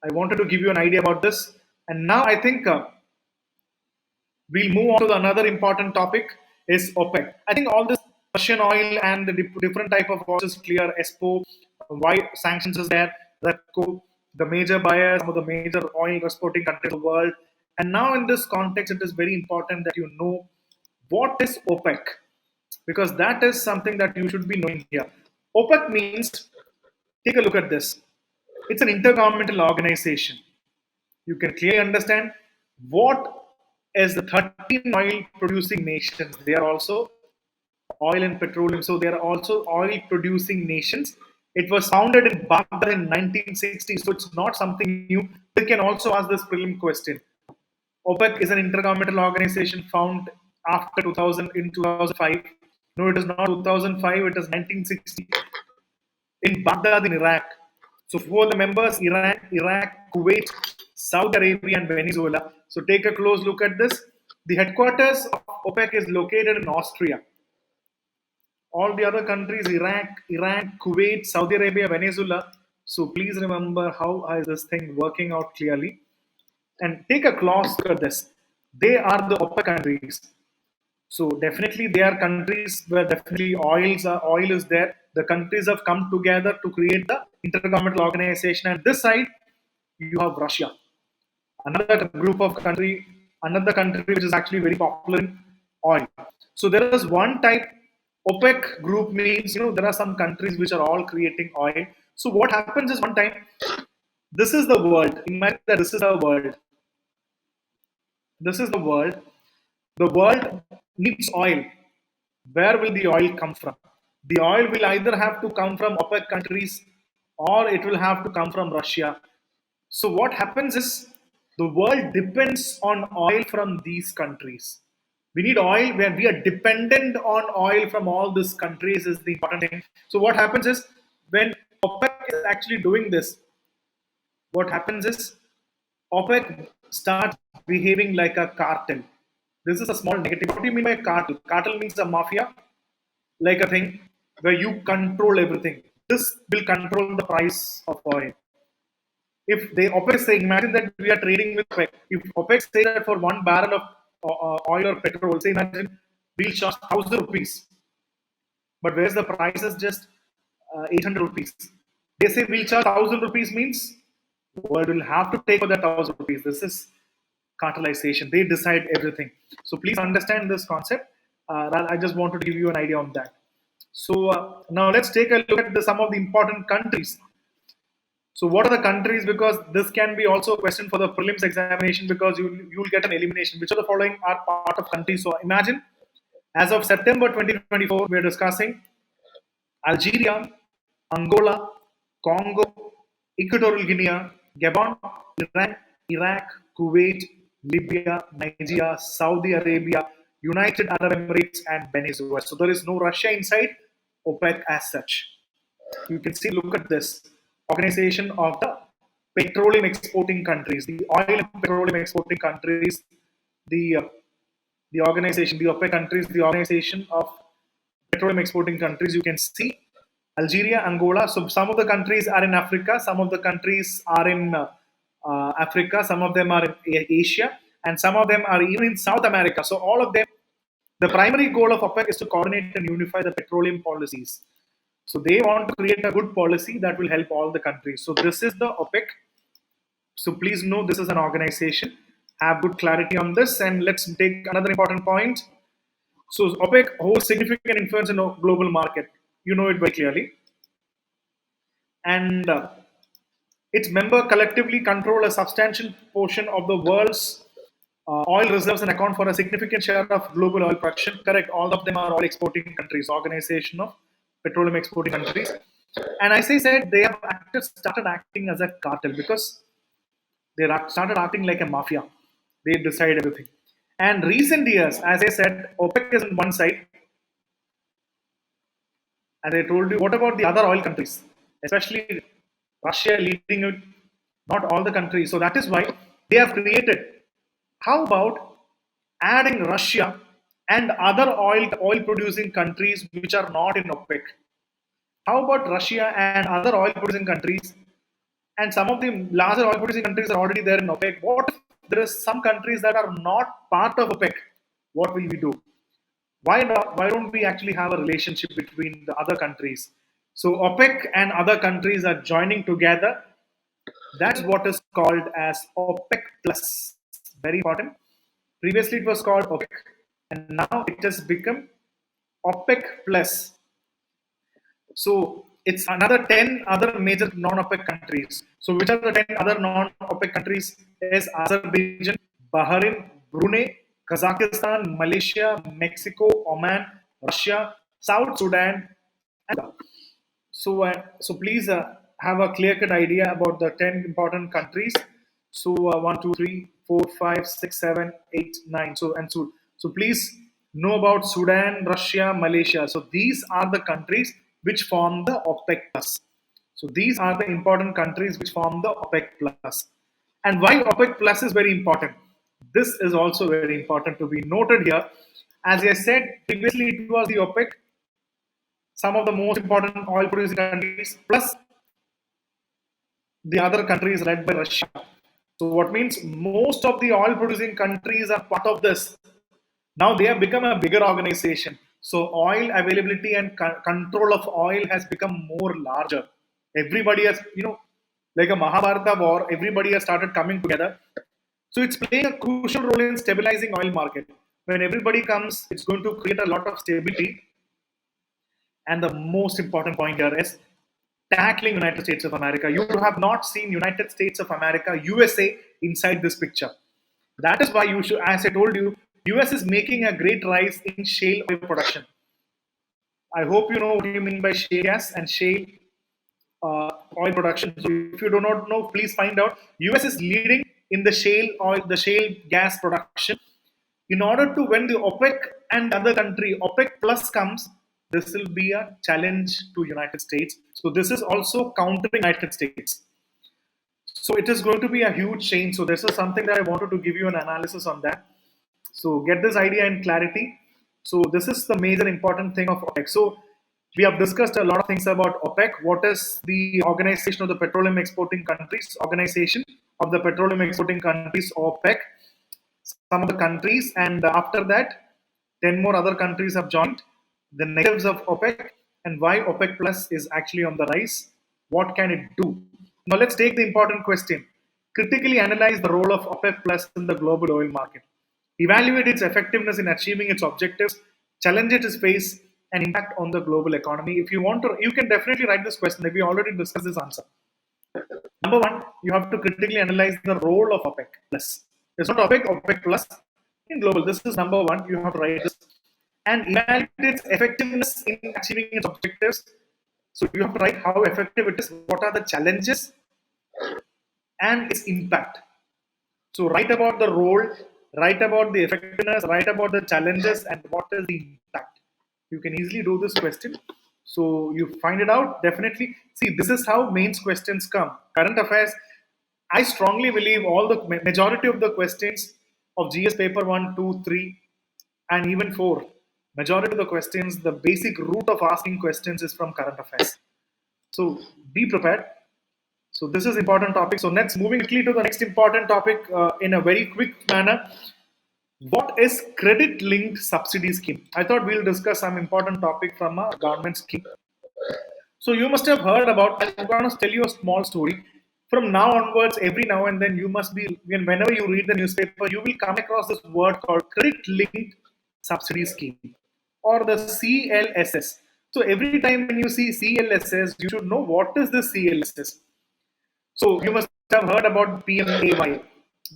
I wanted to give you an idea about this. And now I think we'll move on to another important topic is OPEC. I think all this Russian oil and the different type of oil is clear. ESPO, why sanctions is there, REBCO, the major buyers, some of the major oil exporting countries in the world. And now in this context, it is very important that you know what is OPEC, because that is something that you should be knowing here. OPEC means, take a look at this. It's an intergovernmental organization. You can clearly understand what is the 13 oil producing nations. They are also oil and petroleum. So they are also oil producing nations. It was founded in Baghdad in 1960. So it's not something new. We can also ask this prelim question. OPEC is an intergovernmental organization found after 2000 in 2005. No, it is not 2005. It is 1960 in Baghdad in Iraq. So for the members, Iran, Iraq, Kuwait, Saudi Arabia, and Venezuela. So take a close look at this. The headquarters of OPEC is located in Austria. All the other countries, Iraq, Iran, Kuwait, Saudi Arabia, Venezuela. So please remember how is this thing working out clearly. And take a close look at this. They are the OPEC countries. So definitely they are countries where definitely oil is there. The countries have come together to create the intergovernmental organization. And this side, you have Russia, another group of country, another country which is actually very popular in oil. So there is one type. OPEC group means there are some countries which are all creating oil. So what happens is one time, this is the world. Imagine that this is our world. This is the world. The world needs oil. Where will the oil come from? The oil will either have to come from OPEC countries or it will have to come from Russia. So what happens is the world depends on oil from these countries. We need oil where we are dependent on oil from all these countries is the important thing. So what happens is when OPEC is actually doing this, what happens is OPEC starts behaving like a cartel. This is a small negative. What do you mean by cartel? Cartel means a mafia, like a thing where you control everything. This will control the price of oil. If they OPEC say, imagine that we are trading with OPEC. If OPEC say that for 1 barrel of oil or petrol, say imagine we'll charge 1,000 rupees, but where's the price is just 800 rupees. They say we'll charge 1,000 rupees means the world will have to take for that 1,000 rupees. This is cartelization. They decide everything. So please understand this concept. I just wanted to give you an idea on that. So now let's take a look at some of the important countries. So what are the countries? Because this can be also a question for the prelims examination because you'll get an elimination. Which of the following are part of countries? So imagine as of September 2024, we're discussing Algeria, Angola, Congo, Equatorial Guinea, Gabon, Iran, Iraq, Kuwait, Libya, Nigeria, Saudi Arabia, United Arab Emirates, and Venezuela. So there is no Russia inside OPEC as such. You can see, look at this organization of the petroleum exporting countries, the oil and petroleum exporting countries, the organization, the OPEC countries, the organization of petroleum exporting countries. You can see Algeria, Angola. So some of the countries are in Africa, some of the countries are in Africa, some of them are in Asia, and some of them are even in South America. So all of them, the primary goal of OPEC is to coordinate and unify the petroleum policies. So they want to create a good policy that will help all the countries. So this is the OPEC. So please know this is an organization. Have good clarity on this. And let's take another important point. So OPEC holds significant influence in the global market. You know it very clearly. And its member collectively control a substantial portion of the world's Oil reserves and account for a significant share of global oil production. Correct. All of them are oil exporting countries, organization of petroleum exporting countries. And as I said, they have started acting as a cartel because they started acting like a mafia. They decide everything. And recent years, as I said, OPEC is on one side. As I told you, what about the other oil countries, especially Russia leading it, not all the countries. So that is why they have created. How about adding Russia and other oil producing countries which are not in OPEC? How about Russia and other oil producing countries? And some of the larger oil producing countries are already there in OPEC. What if there is some countries that are not part of OPEC? What will we do? Why not? Why don't we actually have a relationship between the other countries? So OPEC and other countries are joining together. That's what is called as OPEC plus. Very important. Previously it was called OPEC, and now it has become OPEC plus. So it's another 10 other major non-OPEC countries. So which are the 10 other non-OPEC countries? Is Azerbaijan, Bahrain, Brunei, Kazakhstan, Malaysia, Mexico, Oman, Russia, South Sudan, and so please have a clear-cut idea about the 10 important countries. So 1, 2, 3, 4, 5, 6, 7, 8, 9. So please know about Sudan, Russia, Malaysia. So these are the countries which form the OPEC plus. So these are the important countries which form the OPEC plus. And why OPEC plus is very important? This is also very important to be noted here. As I said previously, it was the OPEC, some of the most important oil producing countries, plus the other countries led by Russia. So, what means most of the oil producing countries are part of this. Now they have become a bigger organization. So, oil availability and control of oil has become more larger. Everybody has, like a Mahabharata war, everybody has started coming together. So, it's playing a crucial role in stabilizing oil market. When everybody comes, it's going to create a lot of stability. And the most important point here is tackling United States of America. You have not seen United States of America, USA, inside this picture. That is why you should, as I told you, US is making a great rise in shale oil production. I hope you know what you mean by shale gas and shale oil production. So if you do not know, please find out. US is leading in the shale oil, the shale gas production. In order to, when the OPEC and other country OPEC plus comes, this will be a challenge to United States. So this is also countering United States. So it is going to be a huge change. So this is something that I wanted to give you an analysis on that. So get this idea and clarity. So this is the major important thing of OPEC. So we have discussed a lot of things about OPEC. What is the Organization of the Petroleum Exporting Countries? Organization of the Petroleum Exporting Countries, OPEC. Some of the countries, and after that, 10 more other countries have joined. The negatives of OPEC and why OPEC Plus is actually on the rise. What can it do? Now let's take the important question. Critically analyze the role of OPEC Plus in the global oil market. Evaluate its effectiveness in achieving its objectives, challenges it face, and impact on the global economy. If you want to, you can definitely write this question. We already discussed this answer. Number one, you have to critically analyze the role of OPEC Plus. It's not OPEC, OPEC Plus in global. This is number one. You have to write this. And evaluate its effectiveness in achieving its objectives. So you have to write how effective it is, what are the challenges, and its impact. So write about the role, write about the effectiveness, write about the challenges, and what is the impact. You can easily do this question. So you find it out, definitely. See, this is how mains questions come. Current affairs, I strongly believe all the majority of the questions of GS paper 1, 2, 3, and even 4, majority of the questions, the basic root of asking questions is from current affairs. So be prepared. So this is important topic. So next, moving quickly to the next important topic in a very quick manner. What is credit linked subsidy scheme? I thought we'll discuss some important topic from a government scheme. So you must have heard about, I'm going to tell you a small story. From now onwards, every now and then you must be, whenever you read the newspaper, you will come across this word called credit linked subsidy scheme or the CLSS. So every time when you see CLSS, you should know what is the CLSS. So you must have heard about PMAY.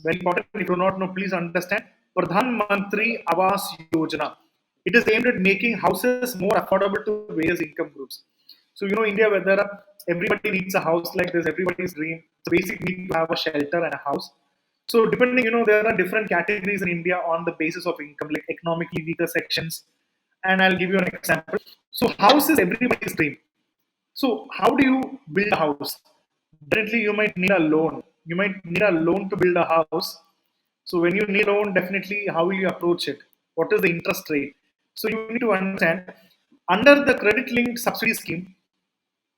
Very important. If you do not know, please understand. Pradhan Mantri Awas Yojana. It is aimed at making houses more affordable to various income groups. So, India, whether everybody needs a house like this, everybody's dream. So, basic need to have a shelter and a house. So, depending, there are different categories in India on the basis of income, like economically weaker sections. And I'll give you an example. So, house is everybody's dream. So, how do you build a house? Definitely, you might need a loan. You might need a loan to build a house. So, when you need a loan, definitely, how will you approach it? What is the interest rate? So, you need to understand under the credit linked subsidy scheme.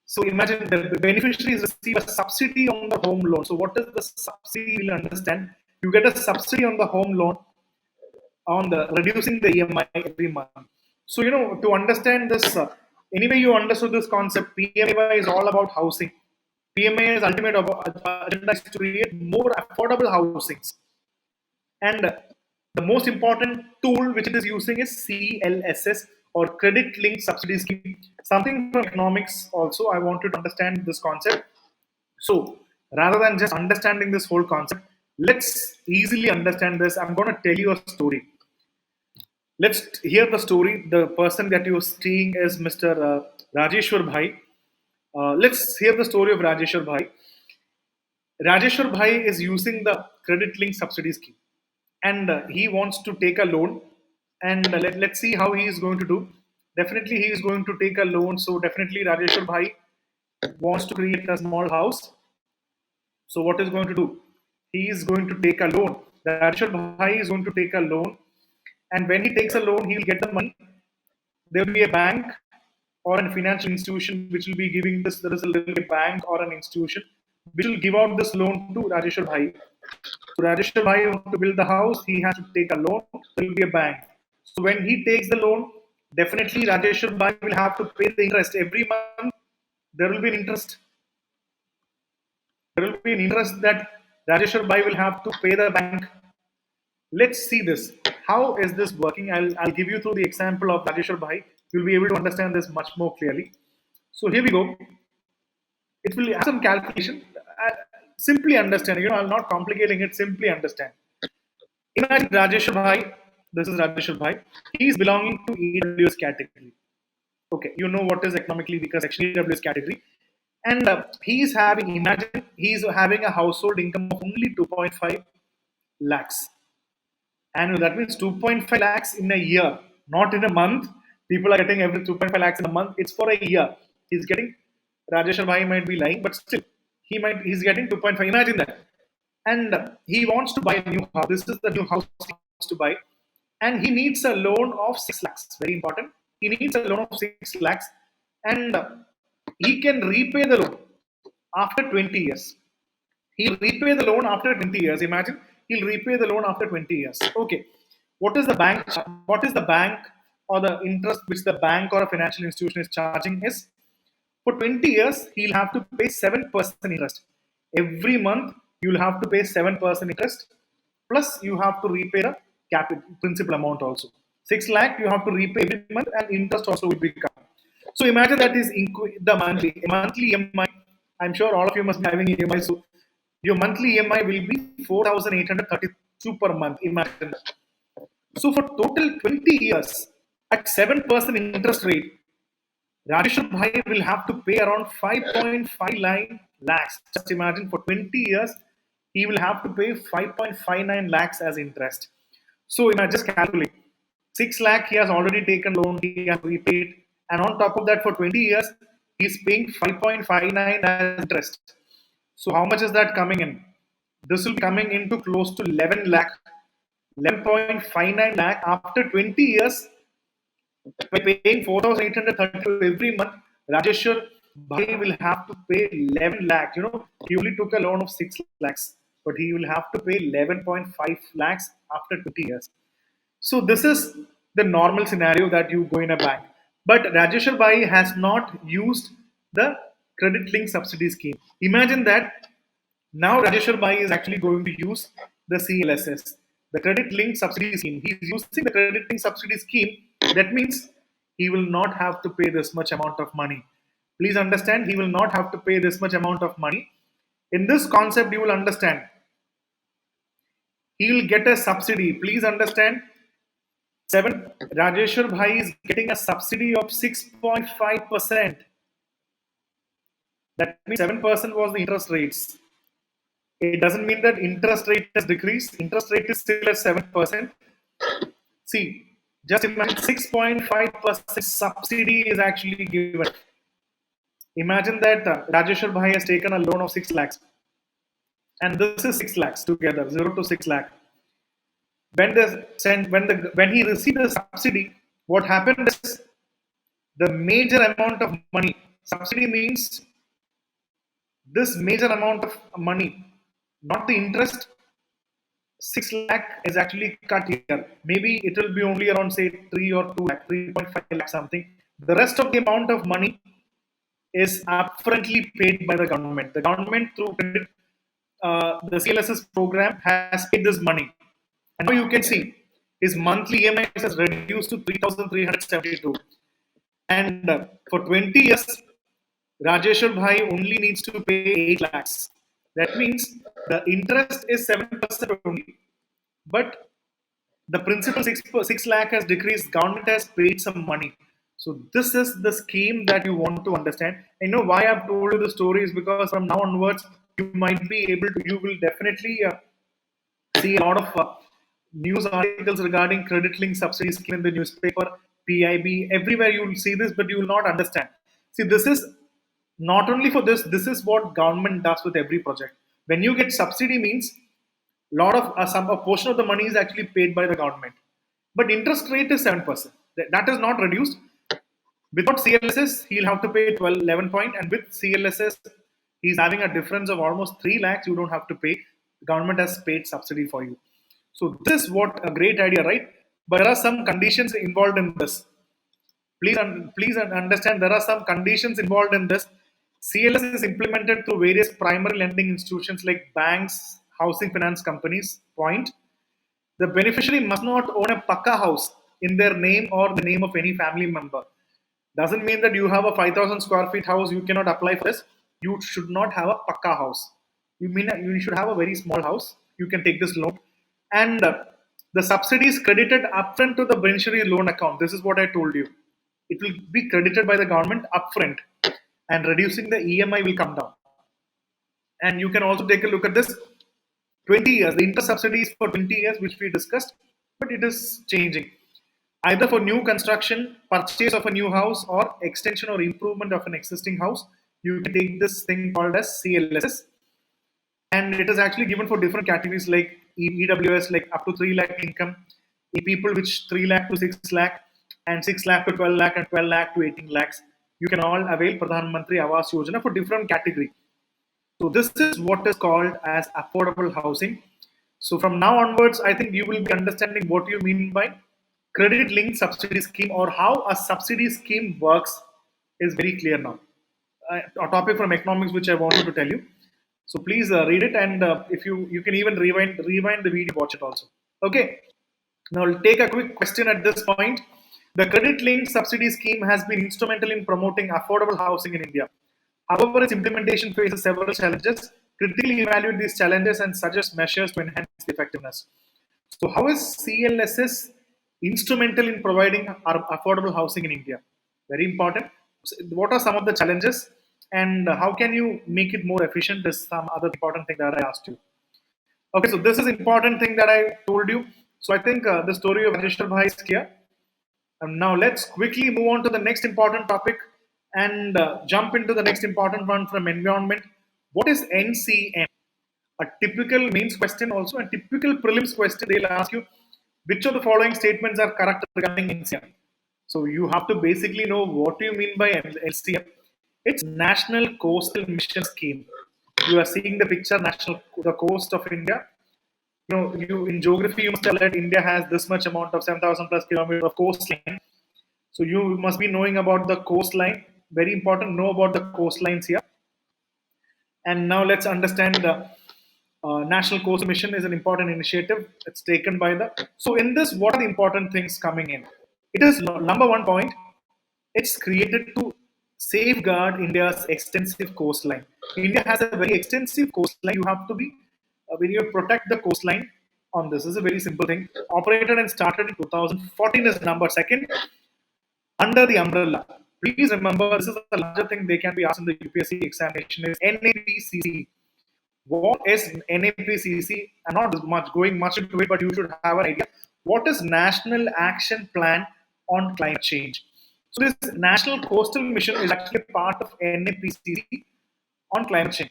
So, imagine the beneficiaries receive a subsidy on the home loan. So, what is the subsidy? You'll understand. You get a subsidy on the home loan on the reducing the EMI every month. So, to understand this, anyway, you understood this concept. PMAY is all about housing. PMAY's ultimate agenda is to create more affordable housings. And the most important tool which it is using is CLSS or Credit Linked Subsidy Scheme. Something from economics also, I want you to understand this concept. So, rather than just understanding this whole concept, let's easily understand this. I'm going to tell you a story. Let's hear the story. The person that you're seeing is Mr. Rajeshwar Bhai. Let's hear the story of Rajeshwar Bhai. Rajeshwar Bhai is using the credit linked subsidy scheme and he wants to take a loan. And let's see how he is going to do. Definitely, he is going to take a loan. So, definitely, Rajeshwar Bhai wants to create a small house. So, what is going to do? He is going to take a loan. Rajeshwar Bhai is going to take a loan. And when he takes a loan, he will get the money. There will be a bank or a financial institution which will be giving this. There is a little bank or an institution which will give out this loan to Rajeshwar Bhai. So Rajeshwar Bhai wants to build the house, he has to take a loan. There will be a bank. So when he takes the loan, definitely Rajeshwar Bhai will have to pay the interest every month. There will be an interest. There will be an interest that Rajeshwar Bhai will have to pay the bank. Let's see this. How is this working? I'll give you through the example of Rajeshwar Bhai. You'll be able to understand this much more clearly. So here we go. It will have some calculation. Simply understand. I'm not complicating it. Simply understand. Imagine Rajeshwar Bhai. This is Rajeshwar Bhai. He is belonging to EWS category. Okay, you know what is economically weaker section, EWS category. And imagine he's having a household income of only 2.5 lakhs. And that means 2.5 lakhs in a year, not in a month. People are getting every 2.5 lakhs in a month. It's for a year. He's getting, Rajeshwar Bhai might be lying, but still, he's getting 2.5. Imagine that. And he wants to buy a new house. This is the new house he wants to buy. And he needs a loan of 6 lakhs. Very important. He needs a loan of 6 lakhs. And he can repay the loan after 20 years. He'll repay the loan after 20 years. Imagine he'll repay the loan after 20 years. Okay. What is the bank or the interest which the bank or a financial institution is charging is for 20 years, he'll have to pay 7% interest. Every month, you'll have to pay 7% interest. Plus, you have to repay the capital principal amount also. 6 lakh, you have to repay every month and interest also will be coming. So imagine that is the monthly EMI. I'm sure all of you must be having EMI. So your monthly EMI will be 4,832 per month. Imagine that. So for total 20 years at 7% interest rate, Rajeshwar Bhai will have to pay around 5.59 lakhs. Just imagine for 20 years, he will have to pay 5.59 lakhs as interest. So imagine, just calculate. 6 lakh he has already taken loan, he has repaid, and on top of that for 20 years, he is paying 5.59 as interest. So how much is that coming in? This will be coming into close to 11 lakh, 11.59 lakh after 20 years. By paying 4,832 every month, Rajeshwar Bhai will have to pay 11 lakh. He only took a loan of 6 lakhs, but he will have to pay 11.5 lakhs after 20 years. So this is the normal scenario that you go in a bank. But Rajeshwar Bhai has not used the credit link subsidy scheme. Imagine that now Rajeshwar Bhai is actually going to use the CLSS, the credit link subsidy scheme. He is using the credit link subsidy scheme. That means he will not have to pay this much amount of money. Please understand, he will not have to pay this much amount of money. In this concept, you will understand. he will get a subsidy. Please understand, Rajeshwar Bhai is getting a subsidy of 6.5%. That means 7% was the interest rates. It doesn't mean that interest rate has decreased. Interest rate is still at 7%. See, just imagine 6.5% subsidy is actually given. Imagine that Rajeshwar Bhai has taken a loan of 6 lakhs. And this is 6 lakhs together, 0 to 6 lakh. When he received the subsidy, what happened is the major amount of money. Subsidy means this major amount of money, not the interest. 6 lakh is actually cut here. Maybe it will be only around say 3 or 2 lakh, 3.5 lakh something. The rest of the amount of money is upfrontly paid by the government. The government through the CLSS program has paid this money. And now you can see his monthly EMI has reduced to 3,372. And for 20 years, Rajeshwar Bhai only needs to pay 8 lakhs. That means the interest is 7% only. But the principal 6 lakh has decreased. Government has paid some money. So this is the scheme that you want to understand. I know why I've told you the story is because from now onwards, you might be able to, you will definitely see a lot of news articles regarding credit link subsidy scheme in the newspaper, PIB, everywhere you will see this, but you will not understand. See, this is not only for this, this is what government does with every project. When you get subsidy means lot of some a portion of the money is actually paid by the government, but interest rate is 7%. That is not reduced. Without CLSS, he'll have to pay 12, 11 point, and with CLSS, he's having a difference of almost 3 lakhs. You don't have to pay. The government has paid subsidy for you. So this is what a great idea, right? But there are some conditions involved in this. Please understand there are some conditions involved in this. CLS is implemented through various primary lending institutions like banks, housing finance companies. Point. The beneficiary must not own a Pakka house in their name or the name of any family member. Doesn't mean that you have a 5,000 square feet house, you cannot apply for this. You should not have a Pakka house. You mean you should have a very small house. You can take this loan. And the subsidy is credited upfront to the beneficiary loan account. This is what I told you. It will be credited by the government upfront, and reducing the EMI will come down. And you can also take a look at this 20 years. The interest subsidy is for 20 years, which we discussed, but it is changing. Either for new construction, purchase of a new house, or extension or improvement of an existing house, you can take this thing called as CLSS. And it is actually given for different categories like EWS, like up to 3 lakh income, people which 3 lakh to 6 lakh, and 6 lakh to 12 lakh, and 12 lakh to 18 lakhs. You can all avail Pradhan Mantri Awas Yojana for different category. So this is what is called as affordable housing. So from now onwards, I think you will be understanding what you mean by credit linked subsidy scheme, or how a subsidy scheme works is very clear now. A topic from economics which I wanted to tell you. So please read it, and if you can even rewind the video, watch it also. Okay. Now I'll take a quick question at this point. The credit linked subsidy scheme has been instrumental in promoting affordable housing in India. However, its implementation faces several challenges. Critically evaluate these challenges and suggest measures to enhance the effectiveness. So, how is CLSS instrumental in providing affordable housing in India? Very important. So, what are some of the challenges, and how can you make it more efficient? Is some other important thing that I asked you. Okay, so this is important thing that I told you. So I think the story of Rajeshwar Bhai is clear. And now let's quickly move on to the next important topic and jump into the next important one from environment. What is NCM? A typical mains question, also a typical prelims question. They'll ask you which of the following statements are correct regarding NCM. So you have to basically know what do you mean by NCM. It's National Coastal Mission Scheme. You are seeing the picture, the coast of India. You in geography you must tell that India has this much amount of 7,000 plus kilometers of coastline. So you must be knowing about the coastline. Very important, know about the coastlines here. And now let's understand the National Coastal Mission is an important initiative. It's taken by the. So in this, what are the important things coming in? It is number one point. It's created to safeguard India's extensive coastline. India has a very extensive coastline. You have to be when you protect the coastline. on this. This is a very simple thing. Operated and started in 2014 is number second under the umbrella. Please remember, this is the larger thing they can be asked in the UPSC examination is NAPCC. What is NAPCC? I'm not much going much into it, but you should have an idea. What is National Action Plan on Climate Change? So this National Coastal Mission is actually part of NAPCC on climate change.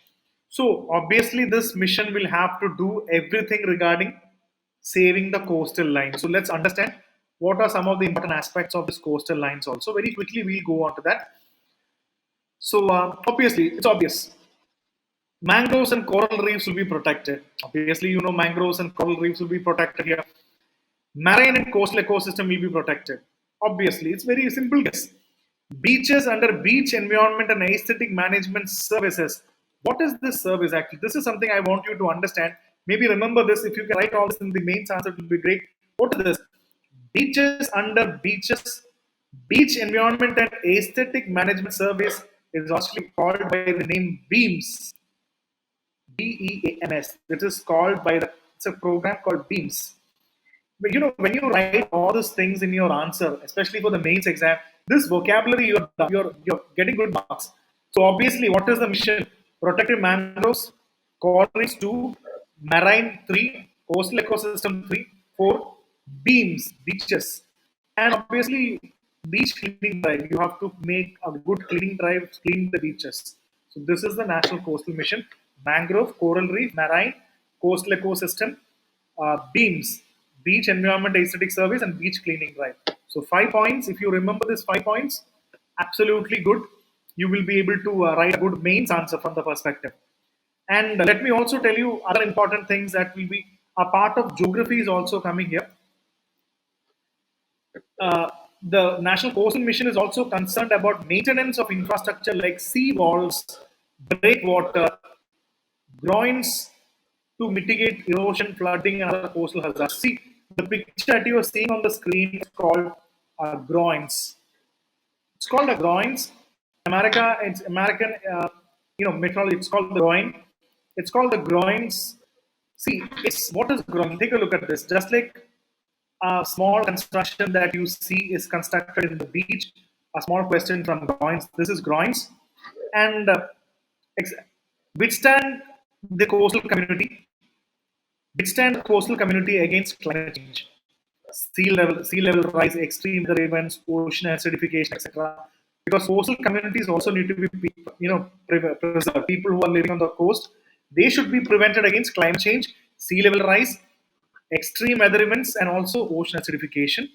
So obviously this mission will have to do everything regarding saving the coastal line. So let's understand what are some of the important aspects of this coastal lines also. Very quickly we'll go on to that. So obviously it's obvious. Mangroves and coral reefs will be protected. Obviously, you know, mangroves and coral reefs will be protected here. Marine and coastal ecosystem will be protected. Obviously, it's very simple guess. Beaches under beach environment and aesthetic management services. What is this service actually? This is something I want you to understand. Maybe remember this. If you can write all this in the main answer, it will be great. What is this? Beaches under beaches, beach environment and aesthetic management service is actually called by the name BEAMS. BEAMS. This is called by the, it's a program called BEAMS. But you know, when you write all these things in your answer, especially for the mains exam, this vocabulary you're getting good marks. So obviously, what is the mission? Protected mangroves, coral reefs 2, marine 3, coastal ecosystem 3, 4, beams, beaches, and obviously beach cleaning drive. You have to make a good cleaning drive, clean the beaches. So this is the National Coastal Mission: mangrove, coral reef, marine, coastal ecosystem, beams, beach environment aesthetic service, and beach cleaning drive. So 5 points. If you remember this 5 points, absolutely good. You will be able to write a good mains answer from the perspective. And let me also tell you other important things that will be a part of geography is also coming here. The National Coastal Mission is also concerned about maintenance of infrastructure like sea walls, breakwater, groins to mitigate erosion, flooding, and other coastal hazards. See, the picture that you are seeing on the screen is called groins. It's called a groins. America, it's American, metrology. It's called the groin. It's called the groins. See, it's what is groin? Take a look at this. Just like a small construction that you see is constructed in the beach. A small question from groins. This is groins, and withstand the coastal community, withstand the coastal community against climate change, sea level rise, extreme weather events, ocean acidification, etc. Because coastal communities also need to be, preserved. People who are living on the coast, they should be prevented against climate change, sea level rise, extreme weather events, and also ocean acidification.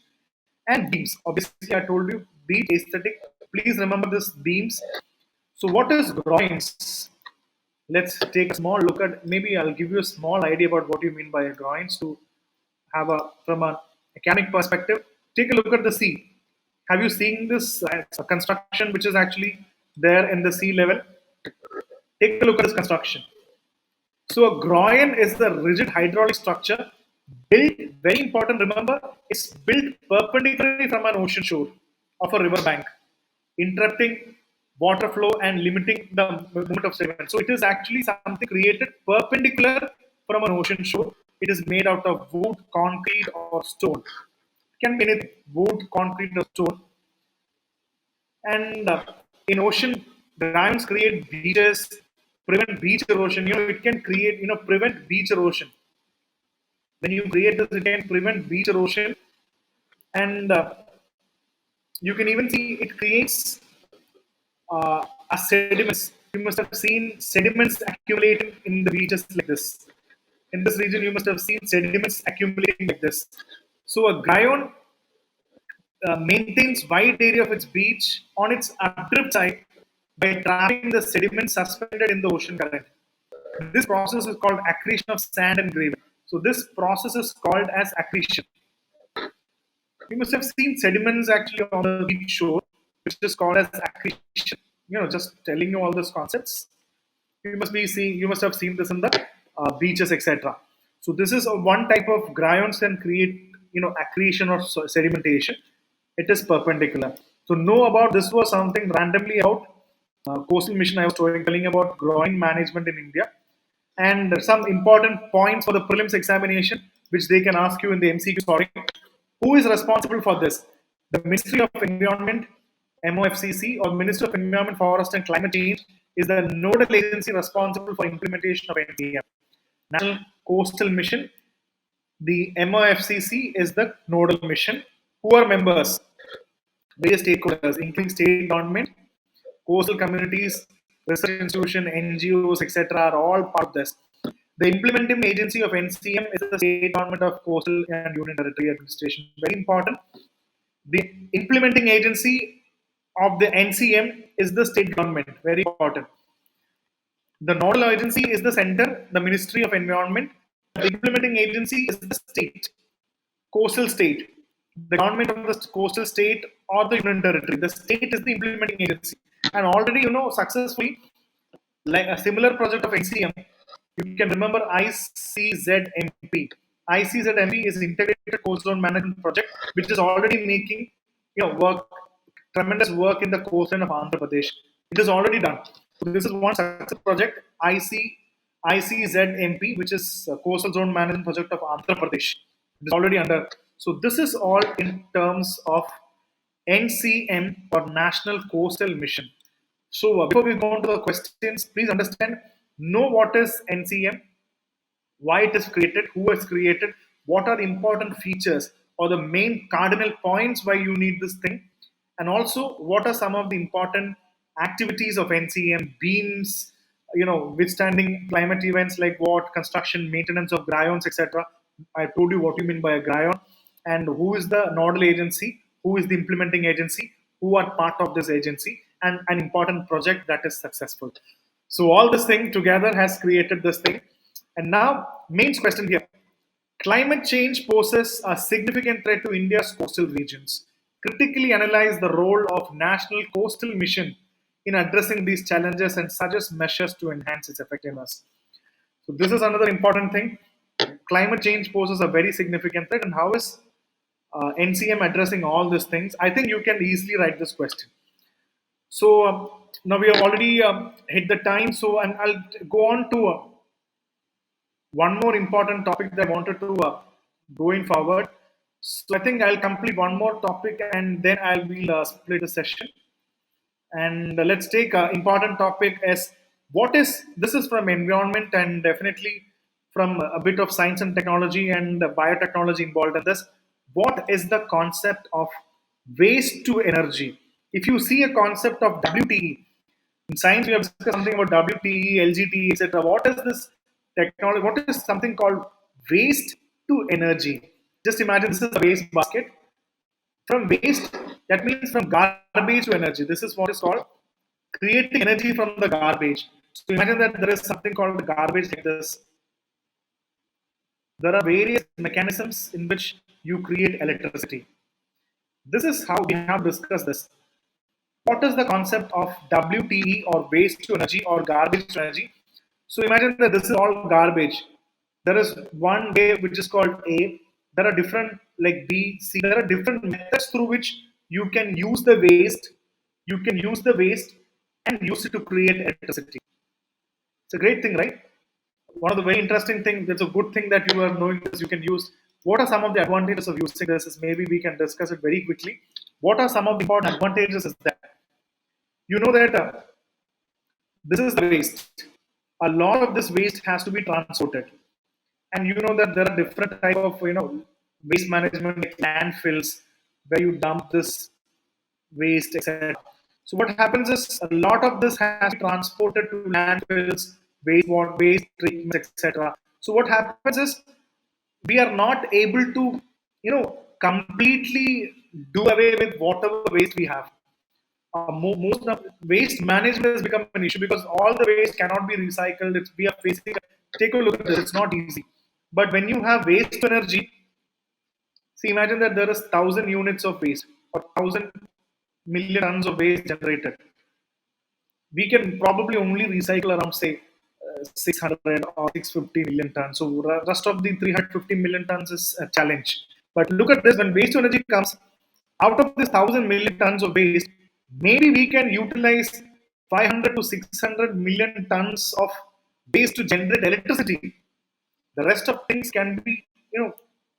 And beams. Obviously, I told you beach aesthetic. Please remember this beams. So, what is groins? Let's take a small look at. Maybe I'll give you a small idea about what you mean by groins to have a from an academic perspective. Take a look at the sea. Have you seen this construction which is actually there in the sea level? Take a look at this construction. So a groin is the rigid hydraulic structure built, very important, remember, it's built perpendicularly from an ocean shore of a river bank, interrupting water flow and limiting the movement of sediment. So it is actually something created perpendicular from an ocean shore. It is made out of wood, concrete, or stone. It can be anything, wood, concrete, or stone. And in ocean, dams create beaches, prevent beach erosion. You know, it can create, prevent beach erosion. When you create this, it can prevent beach erosion. And you can even see it creates a sediments. You must have seen sediments accumulating in the beaches like this. In this region, you must have seen sediments accumulating like this. So a Gryon maintains wide area of its beach on its updrift side by trapping the sediments suspended in the ocean current. This process is called accretion of sand and gravel. So this process is called as accretion. You must have seen sediments actually on the beach shore, which is called as accretion. Just telling you all these concepts. You must have seen this in the beaches, etc. So this is one type of gryons can create, accretion or sedimentation. It is perpendicular. So know about this was something randomly about coastal mission. I was telling about groin management in India, and some important points for the prelims examination. which they can ask you in the MCQ scoring. Who is responsible for this? The Ministry of Environment, MOFCC, or Ministry of Environment, Forest and Climate Change is the nodal agency responsible for implementation of NCM. National Coastal Mission, the MOFCC is the nodal mission. Who are members? Various stakeholders, including state government, coastal communities, research institution, NGOs, etc., are all part of this. The implementing agency of NCM is the state government of coastal and union territory administration. Very important. The implementing agency of the NCM is the state government. Very important. The nodal agency is the center, the Ministry of Environment. The implementing agency is the state, coastal state, the government of the coastal state or the union territory. The state is the implementing agency. And already, successfully, like a similar project of NCM, you can remember ICZMP. ICZMP is Integrated Coast Zone Management Project, which is already making tremendous work in the coastline of Andhra Pradesh. It is already done. So this is one success project, ICZMP, which is Coastal Zone Management Project of Andhra Pradesh. It is already under. So this is all in terms of NCM or National Coastal Mission. So before we go on to the questions, please know what is NCM, why it is created, who has created, what are the important features or the main cardinal points why you need this thing, and also what are some of the important activities of NCM, beams, withstanding climate events like what, construction, maintenance of Groynes, etc. I told you what you mean by a Groyne, and who is the nodal agency, who is the implementing agency, who are part of this agency, and an important project that is successful. So all this thing together has created this thing. And now, main question here. Climate change poses a significant threat to India's coastal regions. Critically analyze the role of National Coastal Mission in addressing these challenges and suggest measures to enhance its effectiveness. So this is another important thing. Climate change poses a very significant threat, and how is NCM addressing all these things? I think you can easily write this question. So now we have already hit the time. So and I'll go on to one more important topic that I wanted to going forward. So I think I'll complete one more topic and then I will split the session. And let's take an important topic as this is from environment and definitely from a bit of science and technology and biotechnology involved in this. What is the concept of waste to energy? If you see a concept of WTE, in science we have discussed something about WTE, LGTE, etc. What is this technology? What is something called waste to energy? Just imagine this is a waste basket. From waste, that means from garbage to energy. This is what is called creating energy from the garbage. So imagine that there is something called the garbage like this. There are various mechanisms in which you create electricity. This is how we have discussed this. What is the concept of WTE or waste to energy or garbage to energy? So imagine that this is all garbage. There is one way which is called A. There are different like B, C. There are different methods through which you can use the waste. You can use the waste and use it to create electricity. It's a great thing, right? One of the very interesting things, that's a good thing that you are knowing this, you can use. What are some of the advantages of using this? Is maybe we can discuss it very quickly. What are some of the important advantages is that you know that this is the waste. A lot of this waste has to be transported, and you know that there are different type of waste management like landfills where you dump this waste, etc. So what happens is a lot of this has to be transported to landfills, waste treatment, etc. So what happens is we are not able to completely do away with whatever waste we have. Most of waste management has become an issue because all the waste cannot be recycled. We are facing. Take a look at this. It's not easy. But when you have waste to energy, see, imagine that there is 1,000 units of waste or 1,000 million tons of waste generated. We can probably only recycle around say 600 or 650 million tons. So rest of the 350 million tons is a challenge. But look at this: when waste to energy comes, out of this 1,000 million tons of waste, maybe we can utilize 500 to 600 million tons of waste to generate electricity. The rest of things can be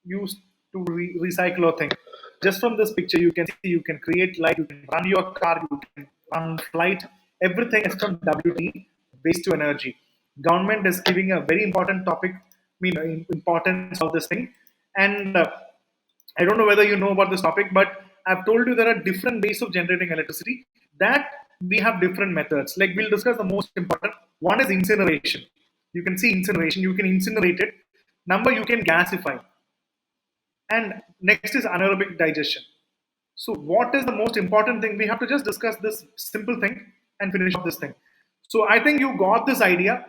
used to recycle or think. Just from this picture, you can see you can create light, you can run your car, you can run flight. Everything is from WT, waste to energy. Government is giving a very important topic, importance of this thing, and I don't know whether you know about this topic, but I've told you there are different ways of generating electricity. That we have different methods. Like we'll discuss the most important. One is incineration. You can see incineration. You can incinerate it. Number you can gasify. And next is anaerobic digestion. So what is the most important thing? We have to just discuss this simple thing and finish off this thing. So I think you got this idea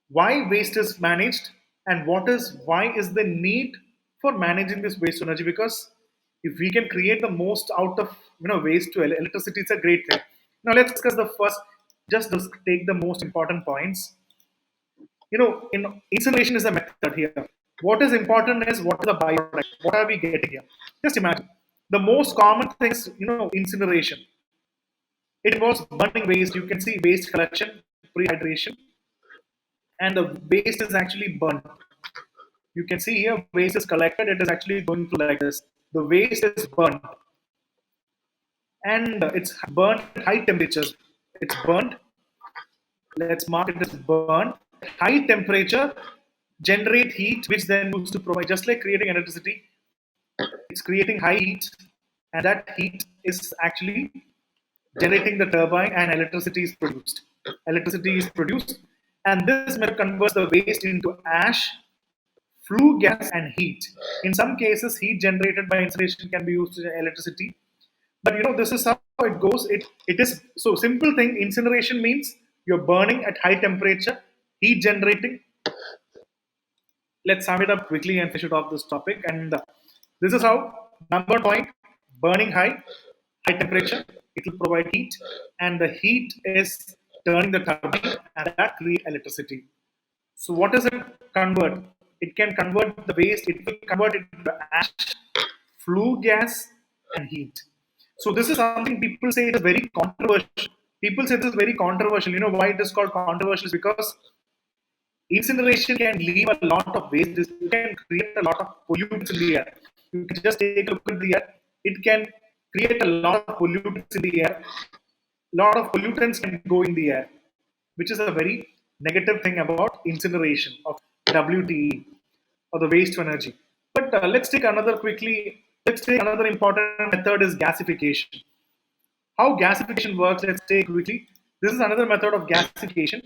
why waste is managed and why is the need for managing this waste energy, because if we can create the most out of waste to electricity, it's a great thing. Now let's discuss the first. Just take the most important points. In incineration is a method here. What is important is what is the byproduct? What are we getting here? Just imagine. The most common thing is, incineration. It involves burning waste. You can see waste collection, prehydration, and the waste is actually burned. You can see here waste is collected. It is actually going through like this. The waste is burned, and it's burned at high temperatures. It's burned. Let's mark it as burned. High temperature generate heat, which then used to provide, just like creating electricity, it's creating high heat, and that heat is actually generating the turbine, and electricity is produced. Electricity is produced, and this method converts the waste into ash, flue gas, and heat. In some cases, heat generated by incineration can be used in electricity. But this is how it goes. It is so simple thing. Incineration means you're burning at high temperature, heat generating. Let's sum it up quickly and finish it off this topic. And this is how number one point: burning high temperature. It will provide heat, and the heat is turning the turbine, and that creates electricity. So what does it convert? It can convert the waste. It will convert it into ash, flue gas, and heat. So this is something people say it is very controversial. People say this is very controversial. You know why it is called controversial? Is because incineration can leave a lot of waste. It can create a lot of pollutants in the air. You can just take a look at the air. It can create a lot of pollutants in the air. A lot of pollutants can go in the air, which is a very negative thing about incineration of WTE or the waste to energy. But let's take another quickly. Let's take another important method is gasification. How gasification works, let's take quickly. This is another method of gasification.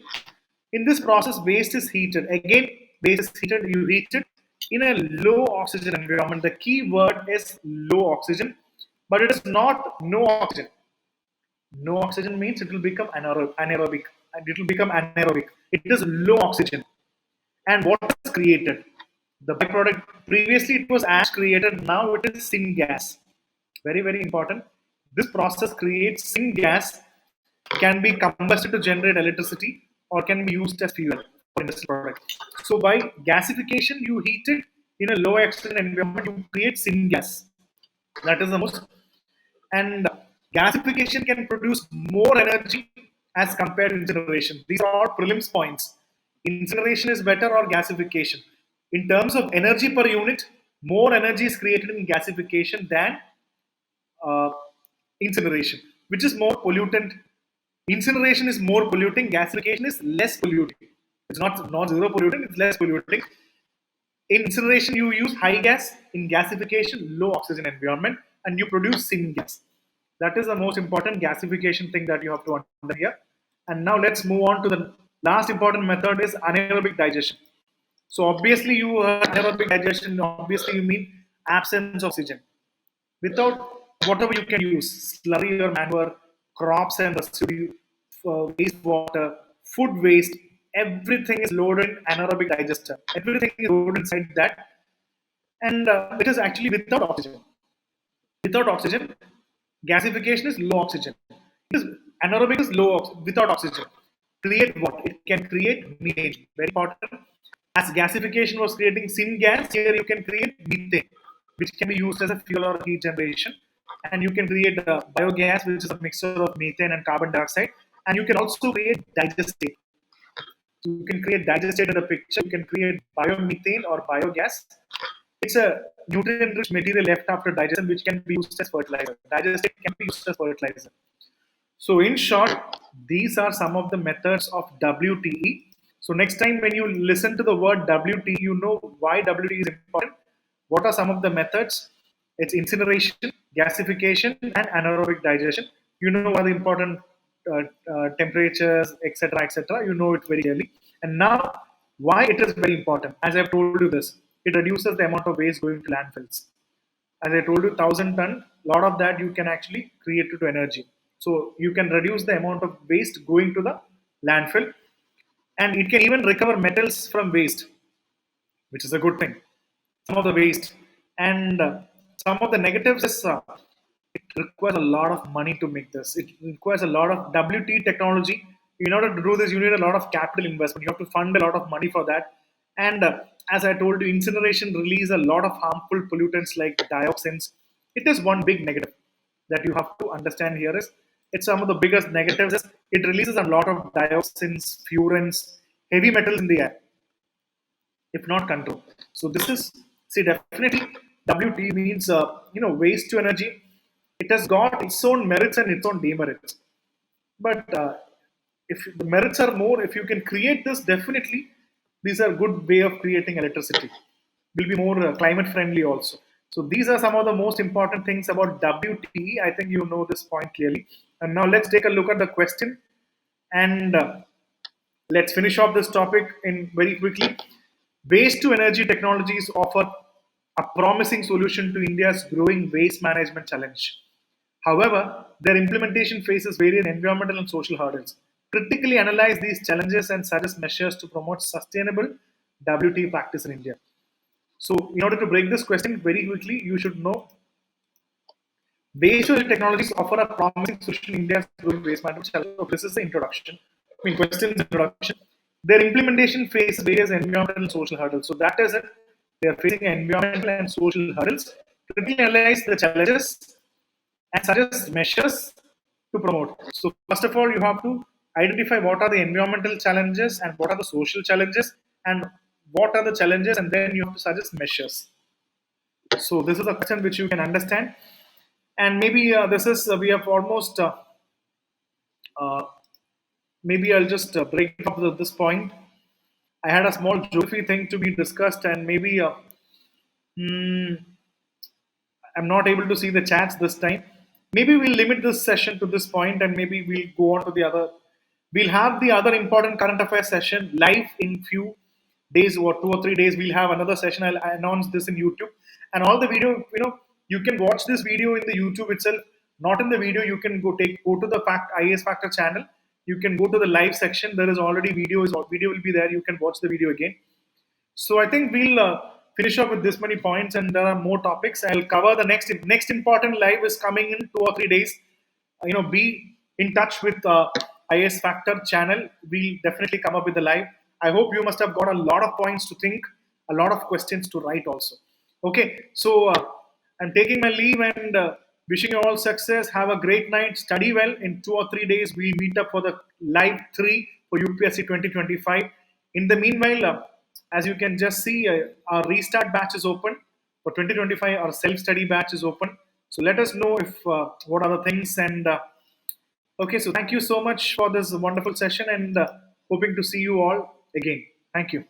In this process, waste is heated. Again, waste is heated, you heat it in a low oxygen environment. The key word is low oxygen, but it is not no oxygen. No oxygen means it will become anaerobic. And it will become anaerobic. It is low oxygen. And what is created? The byproduct, previously it was ash created, now it is syngas. Very, very important. This process creates syngas, can be combusted to generate electricity or can be used as fuel for industrial products. So by gasification, you heat it in a low oxygen environment, you create syngas. That is the most. And gasification can produce more energy as compared to incineration. These are all prelims points. Incineration is better or gasification. In terms of energy per unit, more energy is created in gasification than uh, incineration, which is more pollutant. Incineration is more polluting, gasification is less polluting. It's not zero polluting, it's less polluting. In incineration, you use high gas. In gasification, low oxygen environment, and you produce syngas. That is the most important gasification thing that you have to understand here. And now let's move on to the last important method is anaerobic digestion. So obviously, you anaerobic digestion. Obviously, you mean absence of oxygen. Without whatever you can use, slurry or manure, crops and residue, wastewater, food waste, everything is loaded in anaerobic digester. Everything is loaded inside that, and it is actually without oxygen. Without oxygen, gasification is low oxygen. It is anaerobic is without oxygen. Create what? It can create methane. Very important. As gasification was creating syngas, here you can create methane, which can be used as a fuel or heat generation. And you can create biogas, which is a mixture of methane and carbon dioxide. And you can also create digestate. You can create digestate in the picture. You can create biomethane or biogas. It's a nutrient-rich material left after digestion, which can be used as fertilizer. Digested can be used as fertilizer. So, in short, these are some of the methods of WTE. So, next time when you listen to the word WTE, you know why WTE is important. What are some of the methods? It's incineration, gasification, and anaerobic digestion. You know what are the important temperatures, etc., etc. You know it very clearly. And now, why it is very important? As I've told you this, it reduces the amount of waste going to landfills. As I told you, 1,000 ton, lot of that you can actually create it to energy. So you can reduce the amount of waste going to the landfill, and it can even recover metals from waste, which is a good thing. Some of the waste and some of the negatives is it requires a lot of money to make this. It requires a lot of WT technology. In order to do this, you need a lot of capital investment. You have to fund a lot of money for that. And as I told you, incineration release a lot of harmful pollutants like dioxins. It is one big negative that you have to understand here is it's some of the biggest negatives is it releases a lot of dioxins, furans, heavy metals in the air if not control. So this is see definitely WT means waste to energy. It has got its own merits and its own demerits. But if the merits are more, if you can create this, definitely these are good way of creating electricity. Will be more climate friendly also. So these are some of the most important things about WTE. I think you know this point clearly. And now let's take a look at the question and let's finish off this topic in very quickly. Waste to energy technologies offer a promising solution to India's growing waste management challenge. However, their implementation faces various environmental and social hurdles. Critically analyze these challenges and suggest measures to promote sustainable WT practice in India. So, in order to break this question very quickly, you should know waste to energy technologies offer a promising solution in India's growing waste management challenge. So, this is the introduction. Questions introduction. Their implementation faces various environmental and social hurdles. So that is it. They are facing environmental and social hurdles. Critically analyze the challenges and suggest measures to promote. So first of all, you have to identify what are the environmental challenges and what are the social challenges and what are the challenges, and then you have to suggest measures. So this is a question which you can understand, and maybe this is we have almost. Uh, Maybe I'll just break up this point. I had a small geography thing to be discussed, and maybe hmm, I'm not able to see the chats this time. Maybe we'll limit this session to this point, and maybe we'll go on to the other. We'll have the other important current affairs session live in few days or 2 or 3 days. We'll have another session. I'll announce this in YouTube, and all the video. You can watch this video in the YouTube itself. Not in the video. You can go to the IAS Factor channel. You can go to the live section. There is already video will be there. You can watch the video again. So I think we'll finish up with this many points, and there are more topics. I'll cover the next important live is coming in 2 or 3 days. Be in touch with IS Factor channel. We'll definitely come up with the live. I hope you must have got a lot of points to think, a lot of questions to write also. Okay, so I'm taking my leave and wishing you all success. Have a great night. Study well. In 2 or 3 days, we meet up for the live 3 for UPSC 2025. In the meanwhile, as you can just see, our restart batch is open for 2025. Our self-study batch is open. So let us know if what are the things. And okay, so thank you so much for this wonderful session, and hoping to see you all again. Thank you.